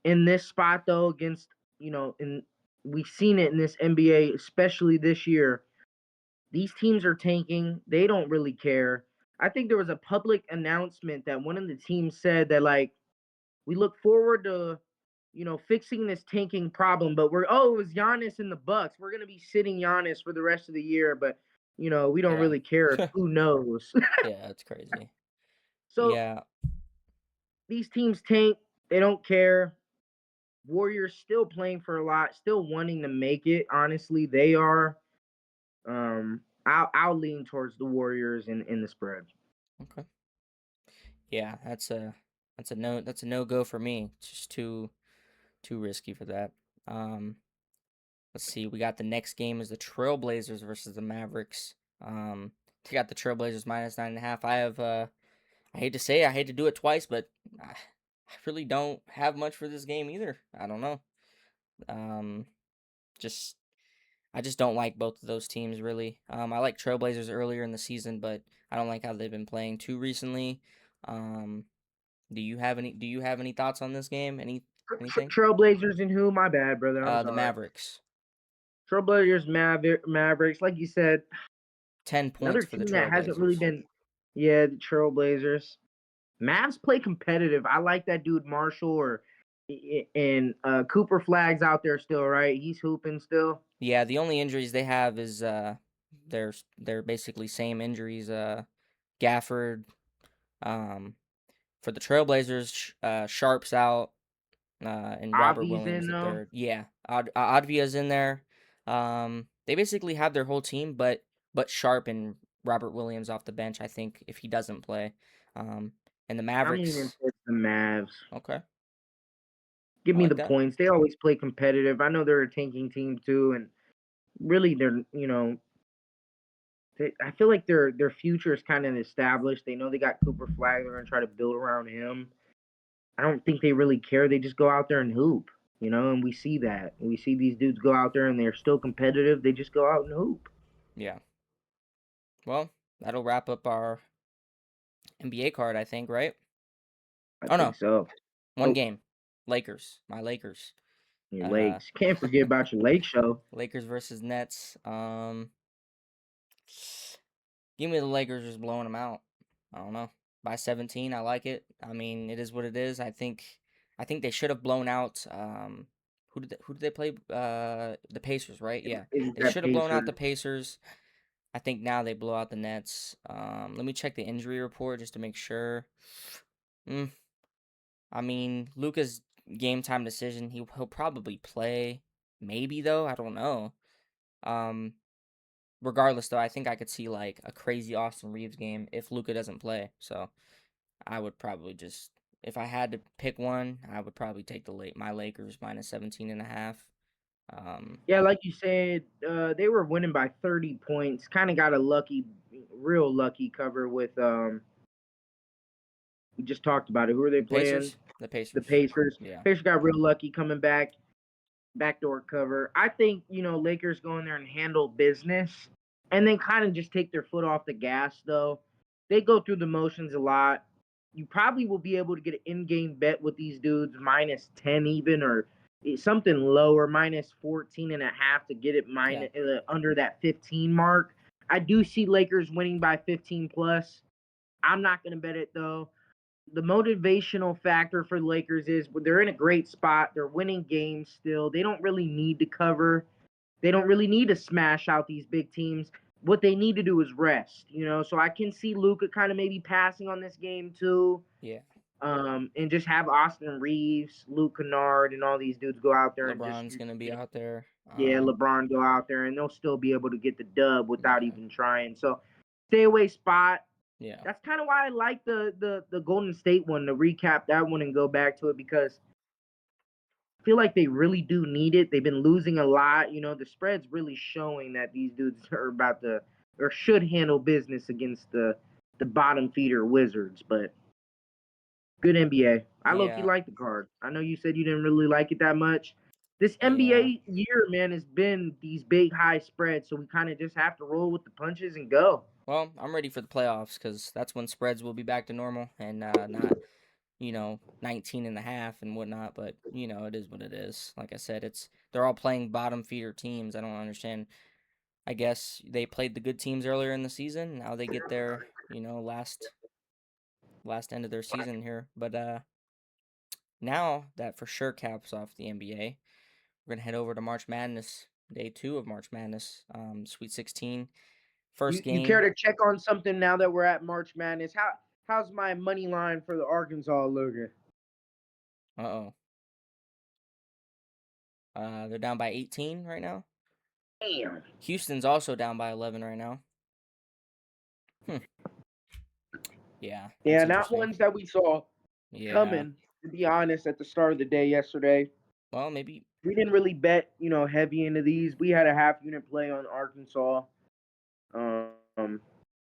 in this spot though. Against and we've seen it in this NBA, especially this year. These teams are tanking. They don't really care. I think there was a public announcement that one of the teams said that like we look forward to, fixing this tanking problem. But it was Giannis in the Bucks. We're gonna be sitting Giannis for the rest of the year, but we don't yeah, really care. Who knows? yeah. That's crazy. So Yeah, these teams tank. They don't care. Warriors still playing for a lot, still wanting to make it. Honestly, they are. I'll lean towards the Warriors in the spread. okay. Yeah, that's a no go for me. It's just too risky for that. Um, let's see. We got the next game is the Trailblazers versus the Mavericks. We got the Trailblazers -9.5. I hate to say it, I hate to do it twice, but I really don't have much for this game either. I don't know. Um, just I just don't like both of those teams really. I like Trailblazers earlier in the season, but I don't like how they've been playing too recently. Um, do you have any thoughts on this game? Anything? Trailblazers and who? My bad, brother. I'm The sorry. Mavericks. Trailblazers, Mavericks. Like you said, 10 points another for the team that hasn't really Trailblazers. been. Yeah, the Trailblazers. Mavs play competitive. I like that dude Marshall and Cooper Flag's out there still, right? He's hooping still. Yeah, the only injuries they have is they're basically same injuries. Gafford. Um, for the Trailblazers, Sharp's out. And Robert Avi's Williams in the though. third. Yeah, Advia's in there. They basically have their whole team, but Sharp and Robert Williams off the bench. I think if he doesn't play, um, and the I'm leaning Mavericks. towards the Mavs. Okay, Give I me like the that. points. They always play competitive. I know they're a tanking team too, and really they're I feel like their future is kind of established. They know they got Cooper Flag. They're gonna try to build around him. I don't think they really care. They just go out there and hoop, and we see that. We see these dudes go out there and they're still competitive. They just go out and hoop. Yeah. Well, that'll wrap up our NBA card, I think, right? I Oh think no, so. one Oh, game. Lakers. My Lakers. your Uh legs. Can't forget about your leg show. Lakers versus Nets. Give me the Lakers just blowing them out. I don't know. By 17, I like it. I mean, it is what it is. I think they should have blown out who did they play? The Pacers, right? Yeah. Is They that should have blown out Pacers? the Pacers. I think now they blow out the Nets. Let me check the injury report just to make sure. Mm, I mean, Luca's game time decision, he'll probably play. Maybe though, I don't know. Um Regardless though, I think I could see like a crazy Austin Reeves game if Luca doesn't play. So I would probably just, if I had to pick one, I would probably take my Lakers minus 17.5. Yeah, like you said, they were winning by 30 points. Kind of got a real lucky cover with we just talked about it. Who are they The playing? Pacers, the The Pacers, Pacers. yeah, Pacers got real lucky coming back, backdoor cover. I think Lakers go in there and handle business, and then kind of just take their foot off the gas. Though they go through the motions a lot. You probably will be able to get an in-game bet with these dudes minus 10 even or something lower, minus 14 and a half to get it yeah, under that 15 mark. I do see Lakers winning by 15 plus. I'm not going to bet it though. The motivational factor for the Lakers is they're in a great spot. They're winning games still. They don't really need to cover. They don't really need to smash out these big teams. What they need to do is rest. So I can see Luka kind of maybe passing on this game too. yeah. And just have Austin Reeves, Luke Kennard, and all these dudes go out there and just LeBron's gonna be out there. yeah, LeBron go out there and they'll still be able to get the dub without Yeah, even trying. So stay away spot. yeah. That's kind of why I like the Golden State one to recap that one and go back to it because I feel like they really do need it. They've been losing a lot. The spread's really showing that these dudes are about to or should handle business against the bottom feeder Wizards. But good NBA. I low key Yeah. like the card. I know you said you didn't really like it that much. This Yeah. NBA year, man, has been these big high spreads, so we kind of just have to roll with the punches and go. Well, I'm ready for the playoffs because that's when spreads will be back to normal and not 19 and a half and whatnot. But it is what it is. Like I said, they're all playing bottom feeder teams. I don't understand. I guess they played the good teams earlier in the season. Now they get their last end of their season here. But now that for sure caps off the NBA. We're gonna head over to March Madness, day 2 of March Madness, Sweet 16, first You care game. to check on something now that we're at March Madness? How's my money line for the Arkansas looking? Uh oh, they're down by 18 right now. Damn. Houston's also down by 11 right now. Hmm. Yeah, that's Yeah, not interesting. ones that we saw Yeah. coming. To be honest, at the start of the day yesterday, Well, maybe. we didn't really bet, heavy into these. We had a half unit play on Arkansas. Um,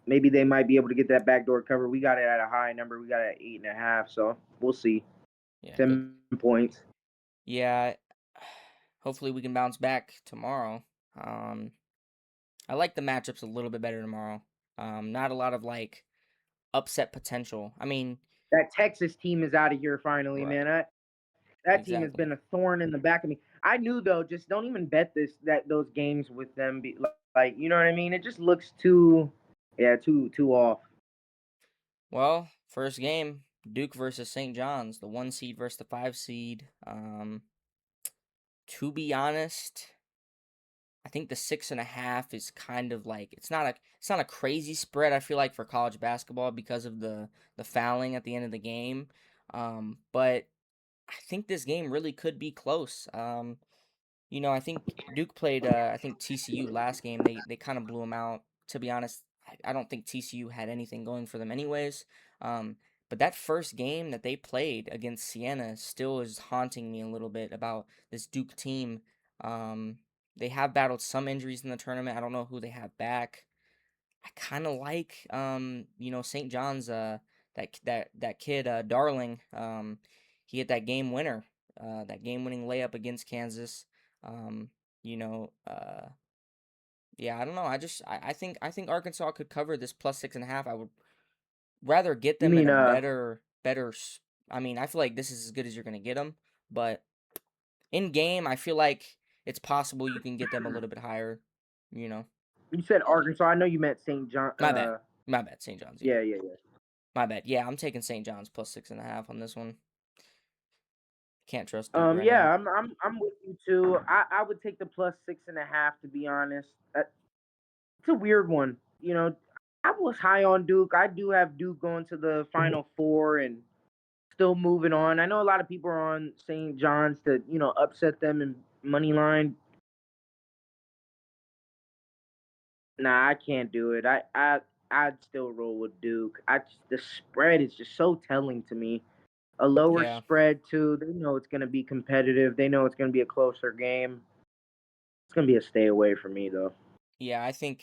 maybe they might be able to get that backdoor cover. We got it at a high number. We got it at 8.5. So we'll see. Yeah. Good. 10 points. Yeah. Hopefully we can bounce back tomorrow. Um, I like the matchups a little bit better tomorrow. Not a lot of like upset potential. I mean, That Texas team is out of here finally, man. right. That team has Exactly. been a thorn in the back of me. I knew though, just don't even bet those games with them. Like, you know what I mean? It just looks too off. Well, first game, Duke versus St. John's, the 1 seed versus the 5 seed. To be honest, I think the 6.5 is kind of like it's not a crazy spread. I feel like for college basketball because of the fouling at the end of the game. But I think this game really could be close. I think Duke played I think TCU last game. They kind of blew them out. To be honest, I don't think TCU had anything going for them anyways. Um, but that first game that they played against Siena still is haunting me a little bit about this Duke team. Um, they have battled some injuries in the tournament. I don't know who they have back. I kind of like St. John's that kid Darling. He hit that game winner, that game winning layup against Kansas. Um, you know, yeah, I don't know. I think Arkansas could cover this plus 6.5. I would rather get You them in mean a better. I mean, I feel like this is as good as you're gonna get them, but in game, I feel like it's possible you can get them a little bit higher. You know, you said Arkansas? I know you meant St. John. my bad, my bad. St. John's, yeah. Yeah, yeah, yeah. My bad. Yeah, I'm taking St. John's plus 6.5 on this one. Can't trust Duke right now. Yeah, I'm with you too. I would take the plus 6.5 to be honest. It's a weird one. I was high on Duke. I do have Duke going to the Final Four and still moving on. I know a lot of people are on St. John's to upset them in money line. Nah, I can't do it. I'd still roll with Duke. The spread is just so telling to me. A lower Yeah, spread too. They know it's gonna be competitive. They know it's gonna be a closer game. It's gonna be a stay away for me though. yeah. I think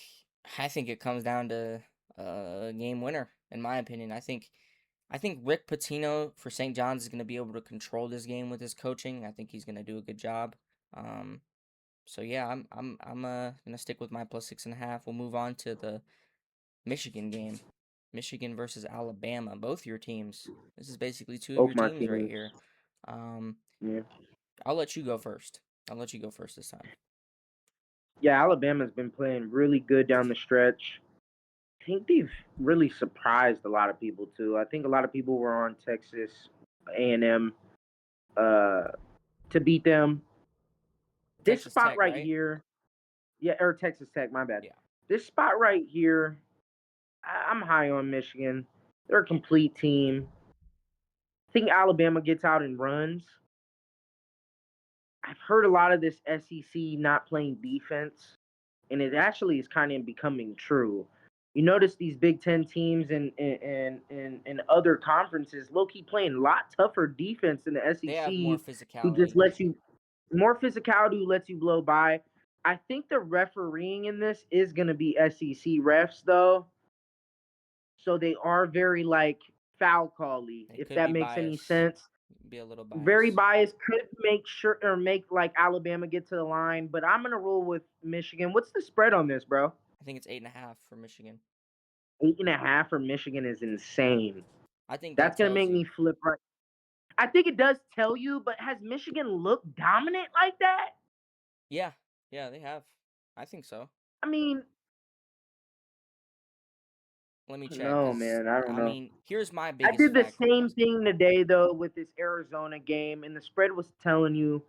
it comes down to a game winner, in my opinion. I think Rick Pitino for St. John's is going to be able to control this game with his coaching. I think he's going to do a good job. Um, so yeah, I'm gonna stick with my plus 6.5. We'll move on to the Michigan game, Michigan versus Alabama. Both your teams. This is basically two of Both your my teams right teams. here. Um, Yeah. I'll let you go first. I'll let you go first this time. Yeah, Alabama's been playing really good down the stretch. I think they've really surprised a lot of people too. I think a lot of people were on Texas A&M uh, to beat them. This Texas spot Tech, right right? here, yeah, or Texas Tech, my bad. Yeah. This spot right here, I'm high on Michigan. They're a complete team. I think Alabama gets out and runs. I've heard a lot of this SEC not playing defense, and it actually is kind of becoming true. You notice these Big Ten teams and other conferences low key playing a lot tougher defense than the They have more SEC, who just physicality. lets you more physicality, who lets you blow by. I think the refereeing in this is going to be SEC refs though, so they are very like foul cally, It if could that be makes any bias. sense. Be a little Very bias. biased, could make sure or make like Alabama get to the line, but I'm gonna roll with Michigan. What's the spread on this, bro? I think it's 8.5 for Michigan. 8.5 for Michigan is insane. I think That's that gonna tells make you. me flip right. I think it does tell you, but has Michigan looked dominant like that? Yeah, yeah, they have. I think so. I mean, Let me check, no, cause man, I don't I know. mean, here's my I biggest did the factor. same thing today though with this Arizona game, and the spread was telling you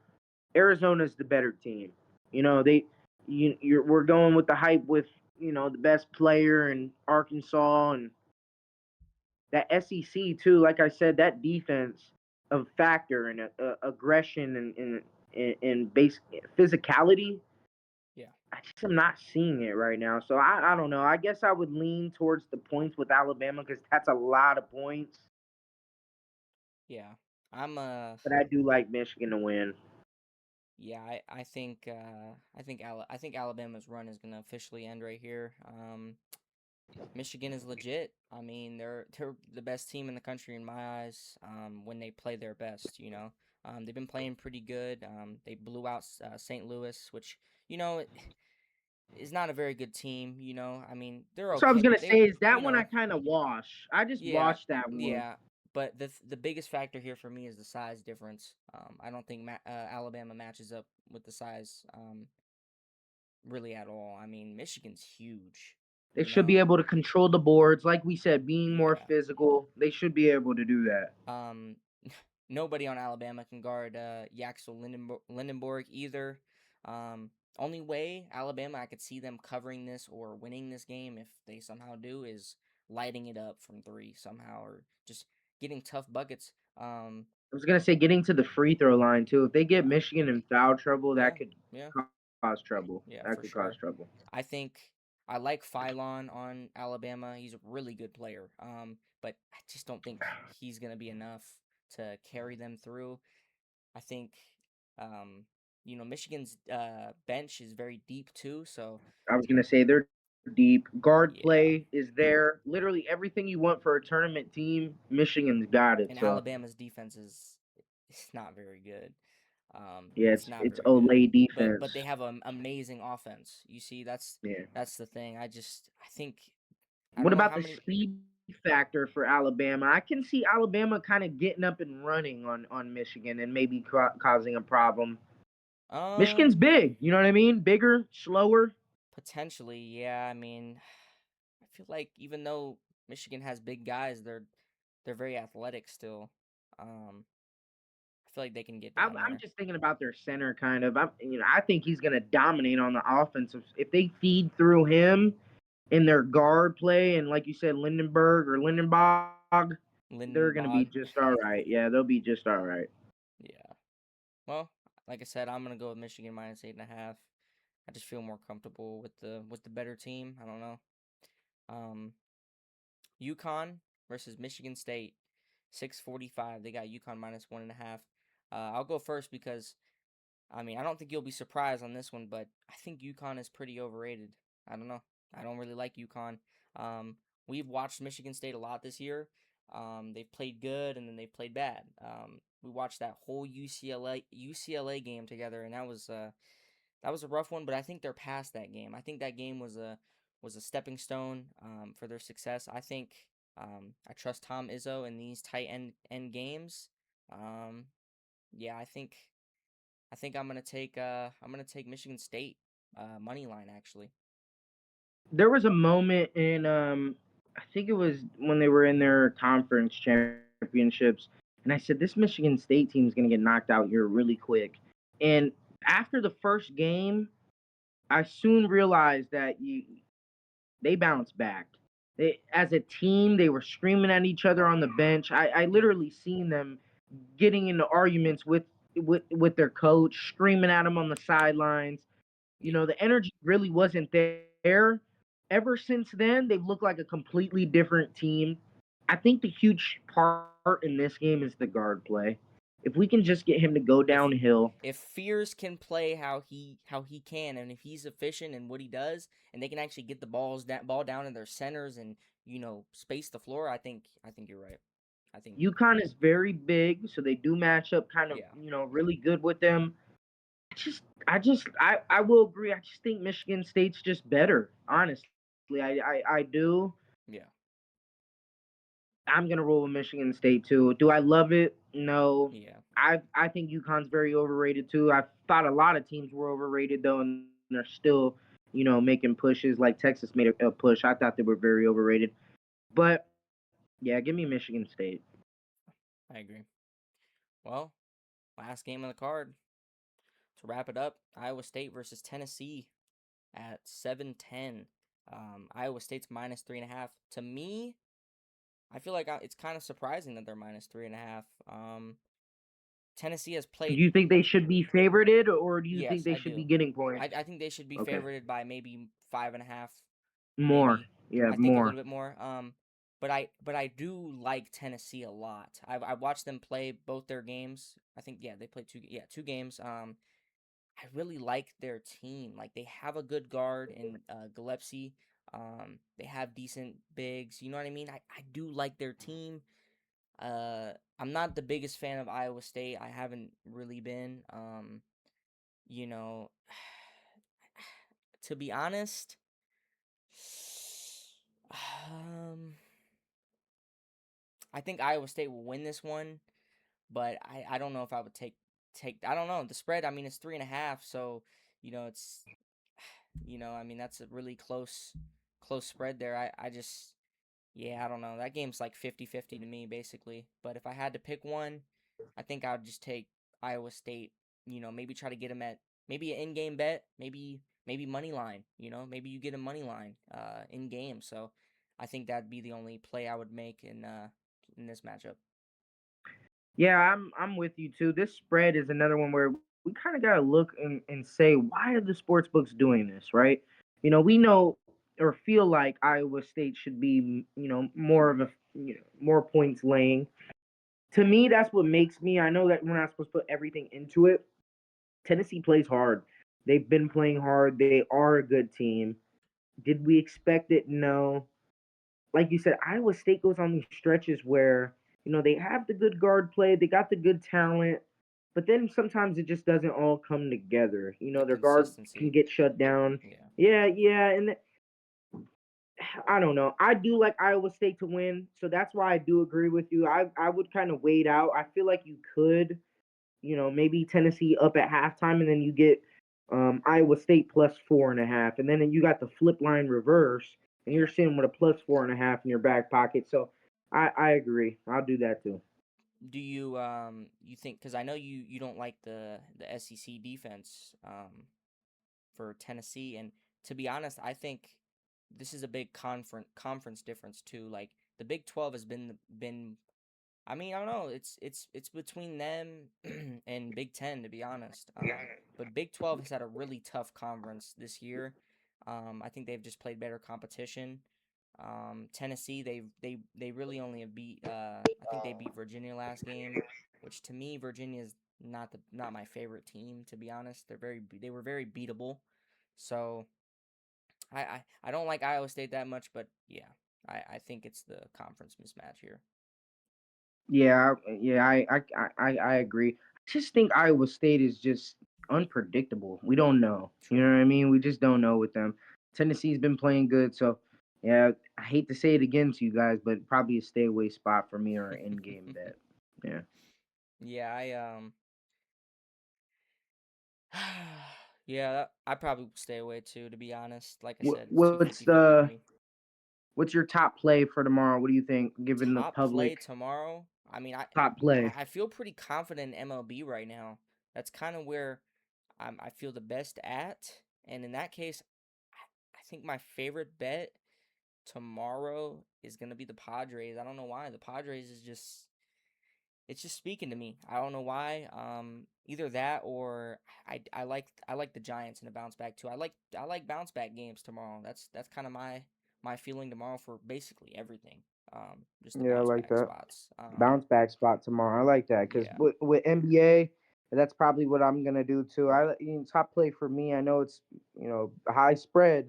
Arizona's the better team. You know, we're going with the hype with the best player in Arkansas and that SEC too. Like I said, that defense of factor and aggression and base physicality. Yeah, I just am not seeing it right now. So I don't know. I guess I would lean towards the points with Alabama because that's a lot of points. yeah. I'm. But I do like Michigan to win. Yeah, I think Alabama's run is gonna officially end right here. Michigan is legit. I mean, they're the best team in the country in my eyes. When they play their best, they've been playing pretty good. They blew out St. Louis, which you know is not a very good team. I mean, they're So I was okay. gonna They, say is you that one I know, kind of wash. I just yeah, watched that one. yeah. But the biggest factor here for me is the size difference. I don't think Alabama matches up with the size really at all. I mean, Michigan's huge. They You should be know, able to control the boards, like we said, being more yeah. physical. They should be able to do that. Um, nobody on Alabama can guard Yaxel Lindenborg either. Only way Alabama I could see them covering this or winning this game if they somehow do is lighting it up from three somehow or just getting tough buckets. I was gonna say getting to the free throw line too. If they get Yeah, Michigan in foul trouble, yeah, that could yeah, cause trouble. yeah, That for could cause sure. trouble. I think I like Phylon on Alabama. He's a really good player. But I just don't think he's gonna be enough to carry them through. I think, um, Michigan's bench is very deep too. So I was gonna say they're deep. Guard Yeah. play is there. Literally everything you want for a tournament team, Michigan's got it. And So Alabama's defense is it's not very good. yeah, It's not it's very good. Olay But they defense. have an amazing offense. You see, Yeah. that's the thing. I think I What don't know about how the many. speed factor for Alabama? I can see Alabama kind of getting up and running on Michigan and maybe causing a problem. Michigan's Um, big, you know what I mean? Bigger, slower. Potentially, yeah. I mean, I feel like even though Michigan has big guys, they're very athletic still. I feel like they can get down I'm there. just thinking about their center, kind of. I think he's going to dominate on the offensive. If they feed through him in their guard play, and like you said, Lindenberg or Lindenbog, they're going to be Lindenbog. just all right. Yeah, they'll be just all right. Yeah. Well, like I said, I'm gonna go with Michigan minus 8.5. I just feel more comfortable with the better team. I don't know. Um, UConn versus Michigan State, 6:45. They got UConn minus 1.5. I'll go first because I mean I don't think you'll be surprised on this one, but I think UConn is pretty overrated. I don't know. I don't really like UConn. Um, we've watched Michigan State a lot this year. They've played good and then they've played bad. We watched that whole UCLA game together, and that was a rough one. But I think they're past that game. I think that game was a stepping stone for their success. I trust Tom Izzo in these tight end games. Um, yeah, I think I'm gonna take Michigan State money line actually. There was a moment in I think it was when they were in their conference championships, and I said this Michigan State team is going to get knocked out here really quick. And after the first game, I soon realized that they bounced back. As a team, they were screaming at each other on the bench. I Yeah, literally seen them getting into arguments with their coach, screaming at him on the sidelines. You yeah. know, the energy really wasn't there. Ever since then, they've looked like a completely different team. I think the huge part in this game is the guard play. If we can just get him to go If downhill, if Fears can play how he can, and if he's efficient in what he does, and they can actually get the ball down in their centers and space the floor, I think you're right. I think UConn is very big, so they do match up kind of, yeah, really good with them. I will agree. I just think Michigan State's just better. Honestly, I do. yeah, I'm gonna roll with Michigan State too. Do I love it? No. yeah. I think UConn's very overrated too. I thought a lot of teams were overrated though, and they're still, making pushes. Like Texas made a push. I thought they were very overrated. But yeah, give me Michigan State. I agree. Well, last game on the card to wrap it up: Iowa State versus Tennessee at 7:10. Iowa State's minus 3.5. To me, I feel like it's kind of surprising that they're minus 3.5. Tennessee has Do played. you think they should be favorited, or do you think Yes, they I should be do. getting points? I think they should be Okay, favorited by maybe 5.5, more. maybe. Yeah, I think a more. little bit more. But I do like Tennessee a lot. I watched them play both their games. I think yeah they played two games. I really like their team. Like they have a good guard in Gillespie. They have decent bigs. You know what I mean? I do like their team. Uh, I'm not the biggest fan of Iowa State. I haven't really been. You know, to be honest, um, I think Iowa State will win this one, but I don't know if I would take. I don't know the spread. I mean, it's 3.5, so it's I mean that's a really close spread there. I just yeah I don't know. That game's like 50-50 to me basically. But if I had to pick one, I think I would just take Iowa State. Maybe try to get them at maybe an in-game bet, maybe money line. Maybe you get a money line in game. So I think that'd be the only play I would make in this matchup. Yeah, I'm with you too. This spread is another one where we kind of got to look and say, why are the sports books doing this, right? We know or feel like Iowa State should be, more of a, more points laying. To me, that's what makes me. I know that we're not supposed to put everything into it. Tennessee plays hard. They've been playing hard. They are a good team. Did we expect it? No. Like you said, Iowa State goes on these stretches where, they have the good guard play, they got the good talent, but then sometimes it just doesn't all come together. The Their guard can consistency. get shut down. Yeah. Yeah, yeah, and I don't know. I do like Iowa State to win, so that's why I do agree with you. I would kind of wait out. I feel like you could, maybe Tennessee up at halftime, and then you get Iowa State plus 4.5, and then you got the flip line reverse, and you're Yeah. sitting with a plus 4.5 in your back pocket. So I agree. I'll do that too. Do you you think, cuz I know you don't like the SEC defense for Tennessee, and to be honest, I think this is a big conference difference too. Like the Big 12 has been I mean, I don't know. It's between them and Big Ten, to be honest. But Big 12 has had a really tough conference this year. I think they've just played better competition. Tennessee, they really only have beat. I think they beat Virginia last game, which to me, Virginia is not my favorite team, to be honest. They were very beatable. So I don't like Iowa State that much, but yeah, I think it's the conference mismatch here. Yeah, yeah, I agree. I just think Iowa State is just unpredictable. We don't know. You True. know what I mean? We just don't know with them. Tennessee's been playing good, so yeah. I hate to say it again to you guys, but probably a stay away spot for me or an in game bet. Yeah. Yeah, yeah, I probably would stay away too, to be honest. Like I said, it's too What's 50-50 for the me. what's your top play for tomorrow? What do you think? Given the Top play public tomorrow. I mean, top play. I feel pretty confident in MLB right now. That's kind of where I feel the best at. And in that case, I think my favorite bet tomorrow is gonna be the Padres. I don't know why. The Padres is just it's just speaking to me. I don't know why. Either that or I like the Giants in a bounce back too. I like bounce back games tomorrow. That's kind of my feeling tomorrow for basically everything. Just the Yeah, I bounce like back that. spots. Bounce back spot tomorrow. I like that because Yeah. with NBA, that's probably what I'm gonna do too. Top play for me. I know it's a high spread,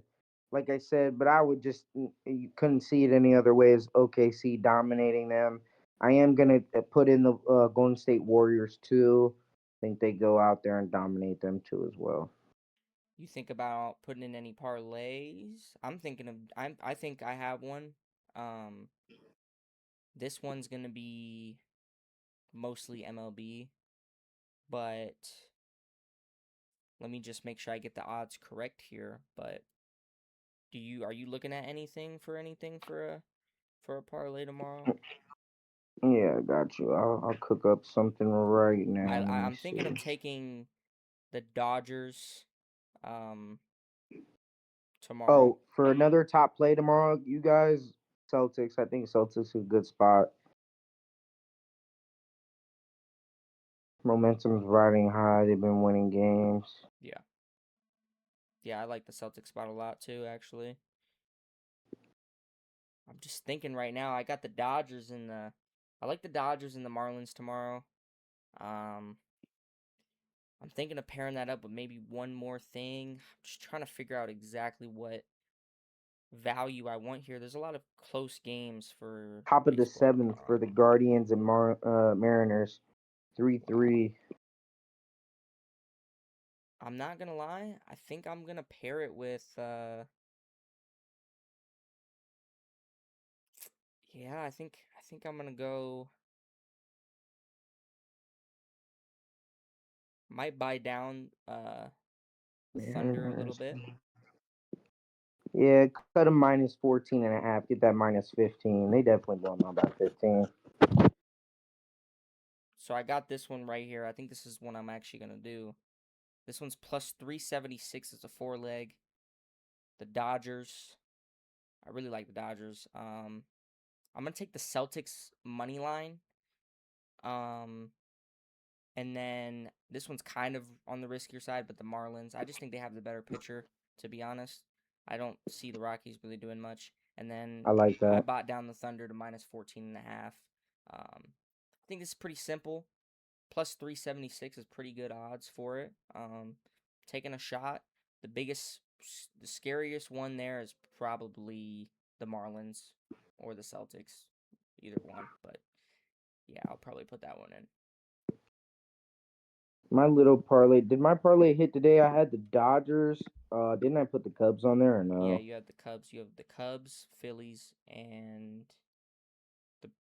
like I said, but I would just you couldn't see it any other way as OKC dominating them. I am gonna put in the Golden State Warriors too. I think they go out there and dominate them too as well. You think about putting in any parlays? I'm thinking of I think I have one. Um, this one's gonna be mostly MLB, but let me just make sure I get the odds correct here. But are you looking at anything for a parlay tomorrow? Yeah, I got you. I'll cook up something right now. Let me I'm thinking of see. taking the Dodgers um tomorrow. Oh, for another top play tomorrow, you guys, Celtics. I think Celtics is a good spot. Momentum's riding high. They've been winning games. Yeah. Yeah, I like the Celtics spot a lot too, actually. I'm just thinking right now, I like the Dodgers and the Marlins tomorrow. Um I'm thinking of pairing that up with maybe one more thing. I'm just trying to figure out exactly what value I want here. There's a lot of close games for Top of the baseball seventh tomorrow. for the Guardians and Mariners. Wow. 3-3. I'm not gonna lie. I think I'm gonna pair it with yeah, I think I'm gonna go might buy down the Thunder a little Mariners. bit. Yeah, cut them minus 14.5. Get that minus 15. They definitely blow them out by 15. So I got this one right here. I think this is one I'm actually gonna do. This one's plus 376 as a four leg. The Dodgers. I really like the Dodgers. I'm gonna take the Celtics money line. Um, and then this one's kind of on the riskier side, but the Marlins. I just think they have the better pitcher, to be honest. I don't see the Rockies really doing much. And then I like I that. bought down the Thunder to minus 14.5. I think this is pretty simple. Plus 376 is pretty good odds for it. Taking a shot. The biggest the scariest one there is probably the Marlins or the Celtics, either one. But yeah, I'll probably put that one in. My little parlay. Did my parlay hit today? I had the Dodgers. Didn't I put the Cubs on there or Yeah, no? you have the Cubs. You have the Cubs, Phillies, and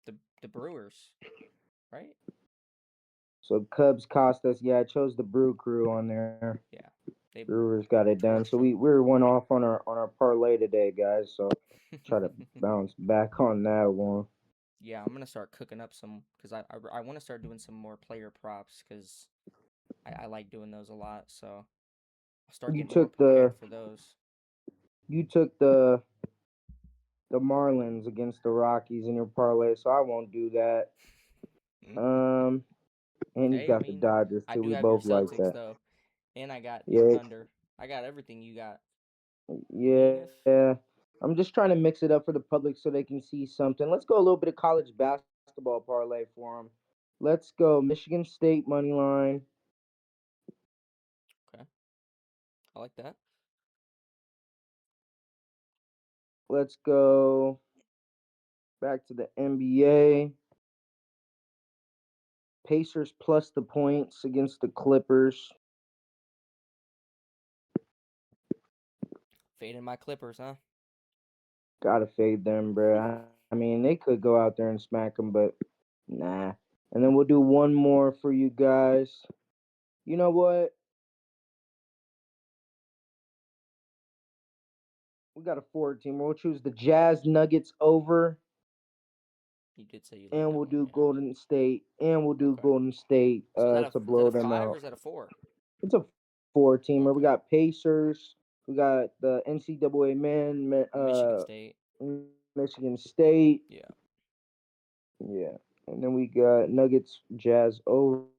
the the Brewers, right? So Cubs cost us. Yeah, I chose the Brew Crew on there. Yeah, they Brewers got it done. So torched them. we were one off on our parlay today, guys. So try to bounce back on that one. Yeah, I'm gonna start cooking up some because I want to start doing some more player props because I like doing those a lot. So I'll start You getting more took prepared the for those. you took the Marlins against the Rockies in your parlay, so I won't do that. Um, and you Hey, I got the mean, Dodgers I too. do We have your both like Celtics that. though, and I got the Yeah, Thunder. I got everything you got. I mean, if yeah. I'm just trying to mix it up for the public so they can see something. Let's go a little bit of college basketball parlay for them. Let's go Michigan State money line. okay, I like that. Let's go back to the NBA. Pacers plus the points against the Clippers. Fading my Clippers, huh? Gotta fade them, bro. I mean, they could go out there and smack them, but nah. And then we'll do one more for you guys. You know what? We got a four team. We'll choose the Jazz Nuggets over, You did say you like and that we'll one, do yeah. Golden State, and we'll do Okay. Golden State So to is that blow a them five or out. is that a four? It's a four teamer. We Okay. got Pacers. We got the NCAA men, Michigan State. Michigan State. Yeah. Yeah. And then we got Nuggets Jazz over.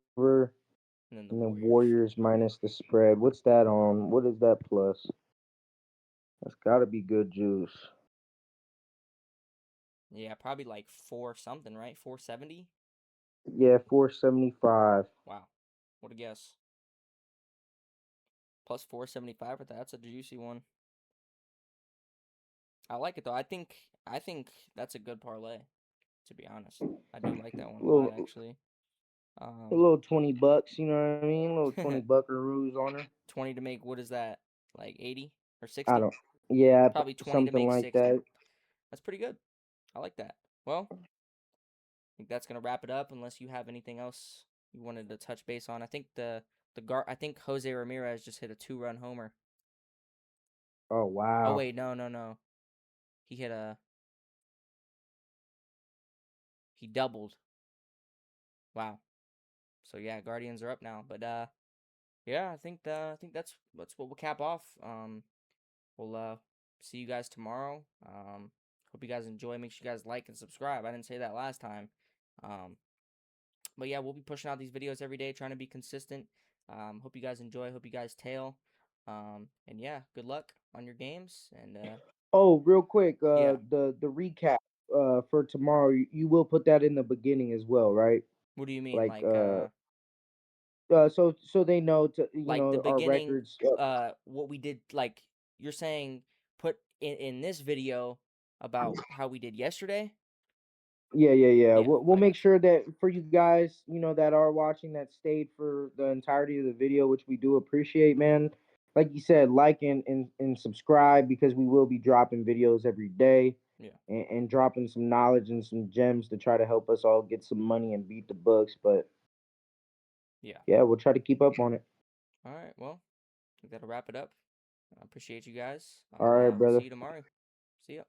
And then the And then Warriors. Warriors minus the spread. What's that on? What is that plus? That's gotta be good juice. Yeah, probably like four something, right? 470. Yeah, 475. Wow. What a guess. Plus 475 with that. That's a juicy one. I like it though. I think that's a good parlay, to be honest. I do like that one A a lot little actually. a Um little $20, you know what I mean? A little 20 buckaroos on her. 20 to make what is that? Like 80 or I 60? don't Yeah, Probably 20 to something make like 60. that. That's pretty good. I like that. Well, I think that's going to wrap it up unless you have anything else you wanted to touch base on. I think I think Jose Ramirez just hit a 2-run homer. Oh Oh wow. wait, no. He hit a he doubled. Wow. So yeah, Guardians are up now. But yeah, I think that's what we'll cap off. We'll see you guys tomorrow. Hope you guys enjoy. Make sure you guys like and subscribe. I didn't say that last time. Um, but yeah, we'll be pushing out these videos every day, trying to be consistent. Hope you guys enjoy. Hope you guys tail. And yeah, good luck on your games. And Oh, real quick, yeah, the recap for tomorrow, you will put that in the beginning as well, right? what do you mean? Like so they know to Like the our beginning, records. what we did. Like you're saying, put in this video about how we did yesterday. Yeah. Yeah, We'll I make got you. sure that for you guys, that are watching that stayed for the entirety of the video, which we do appreciate, man. Like you said, like and subscribe because we will be dropping videos every day Yeah, and dropping some knowledge and some gems to try to help us all get some money and beat the books. But yeah. yeah, we'll try to keep up on it. All right. Well, we got to wrap it up. I appreciate you guys. All right, I'll see brother. you tomorrow.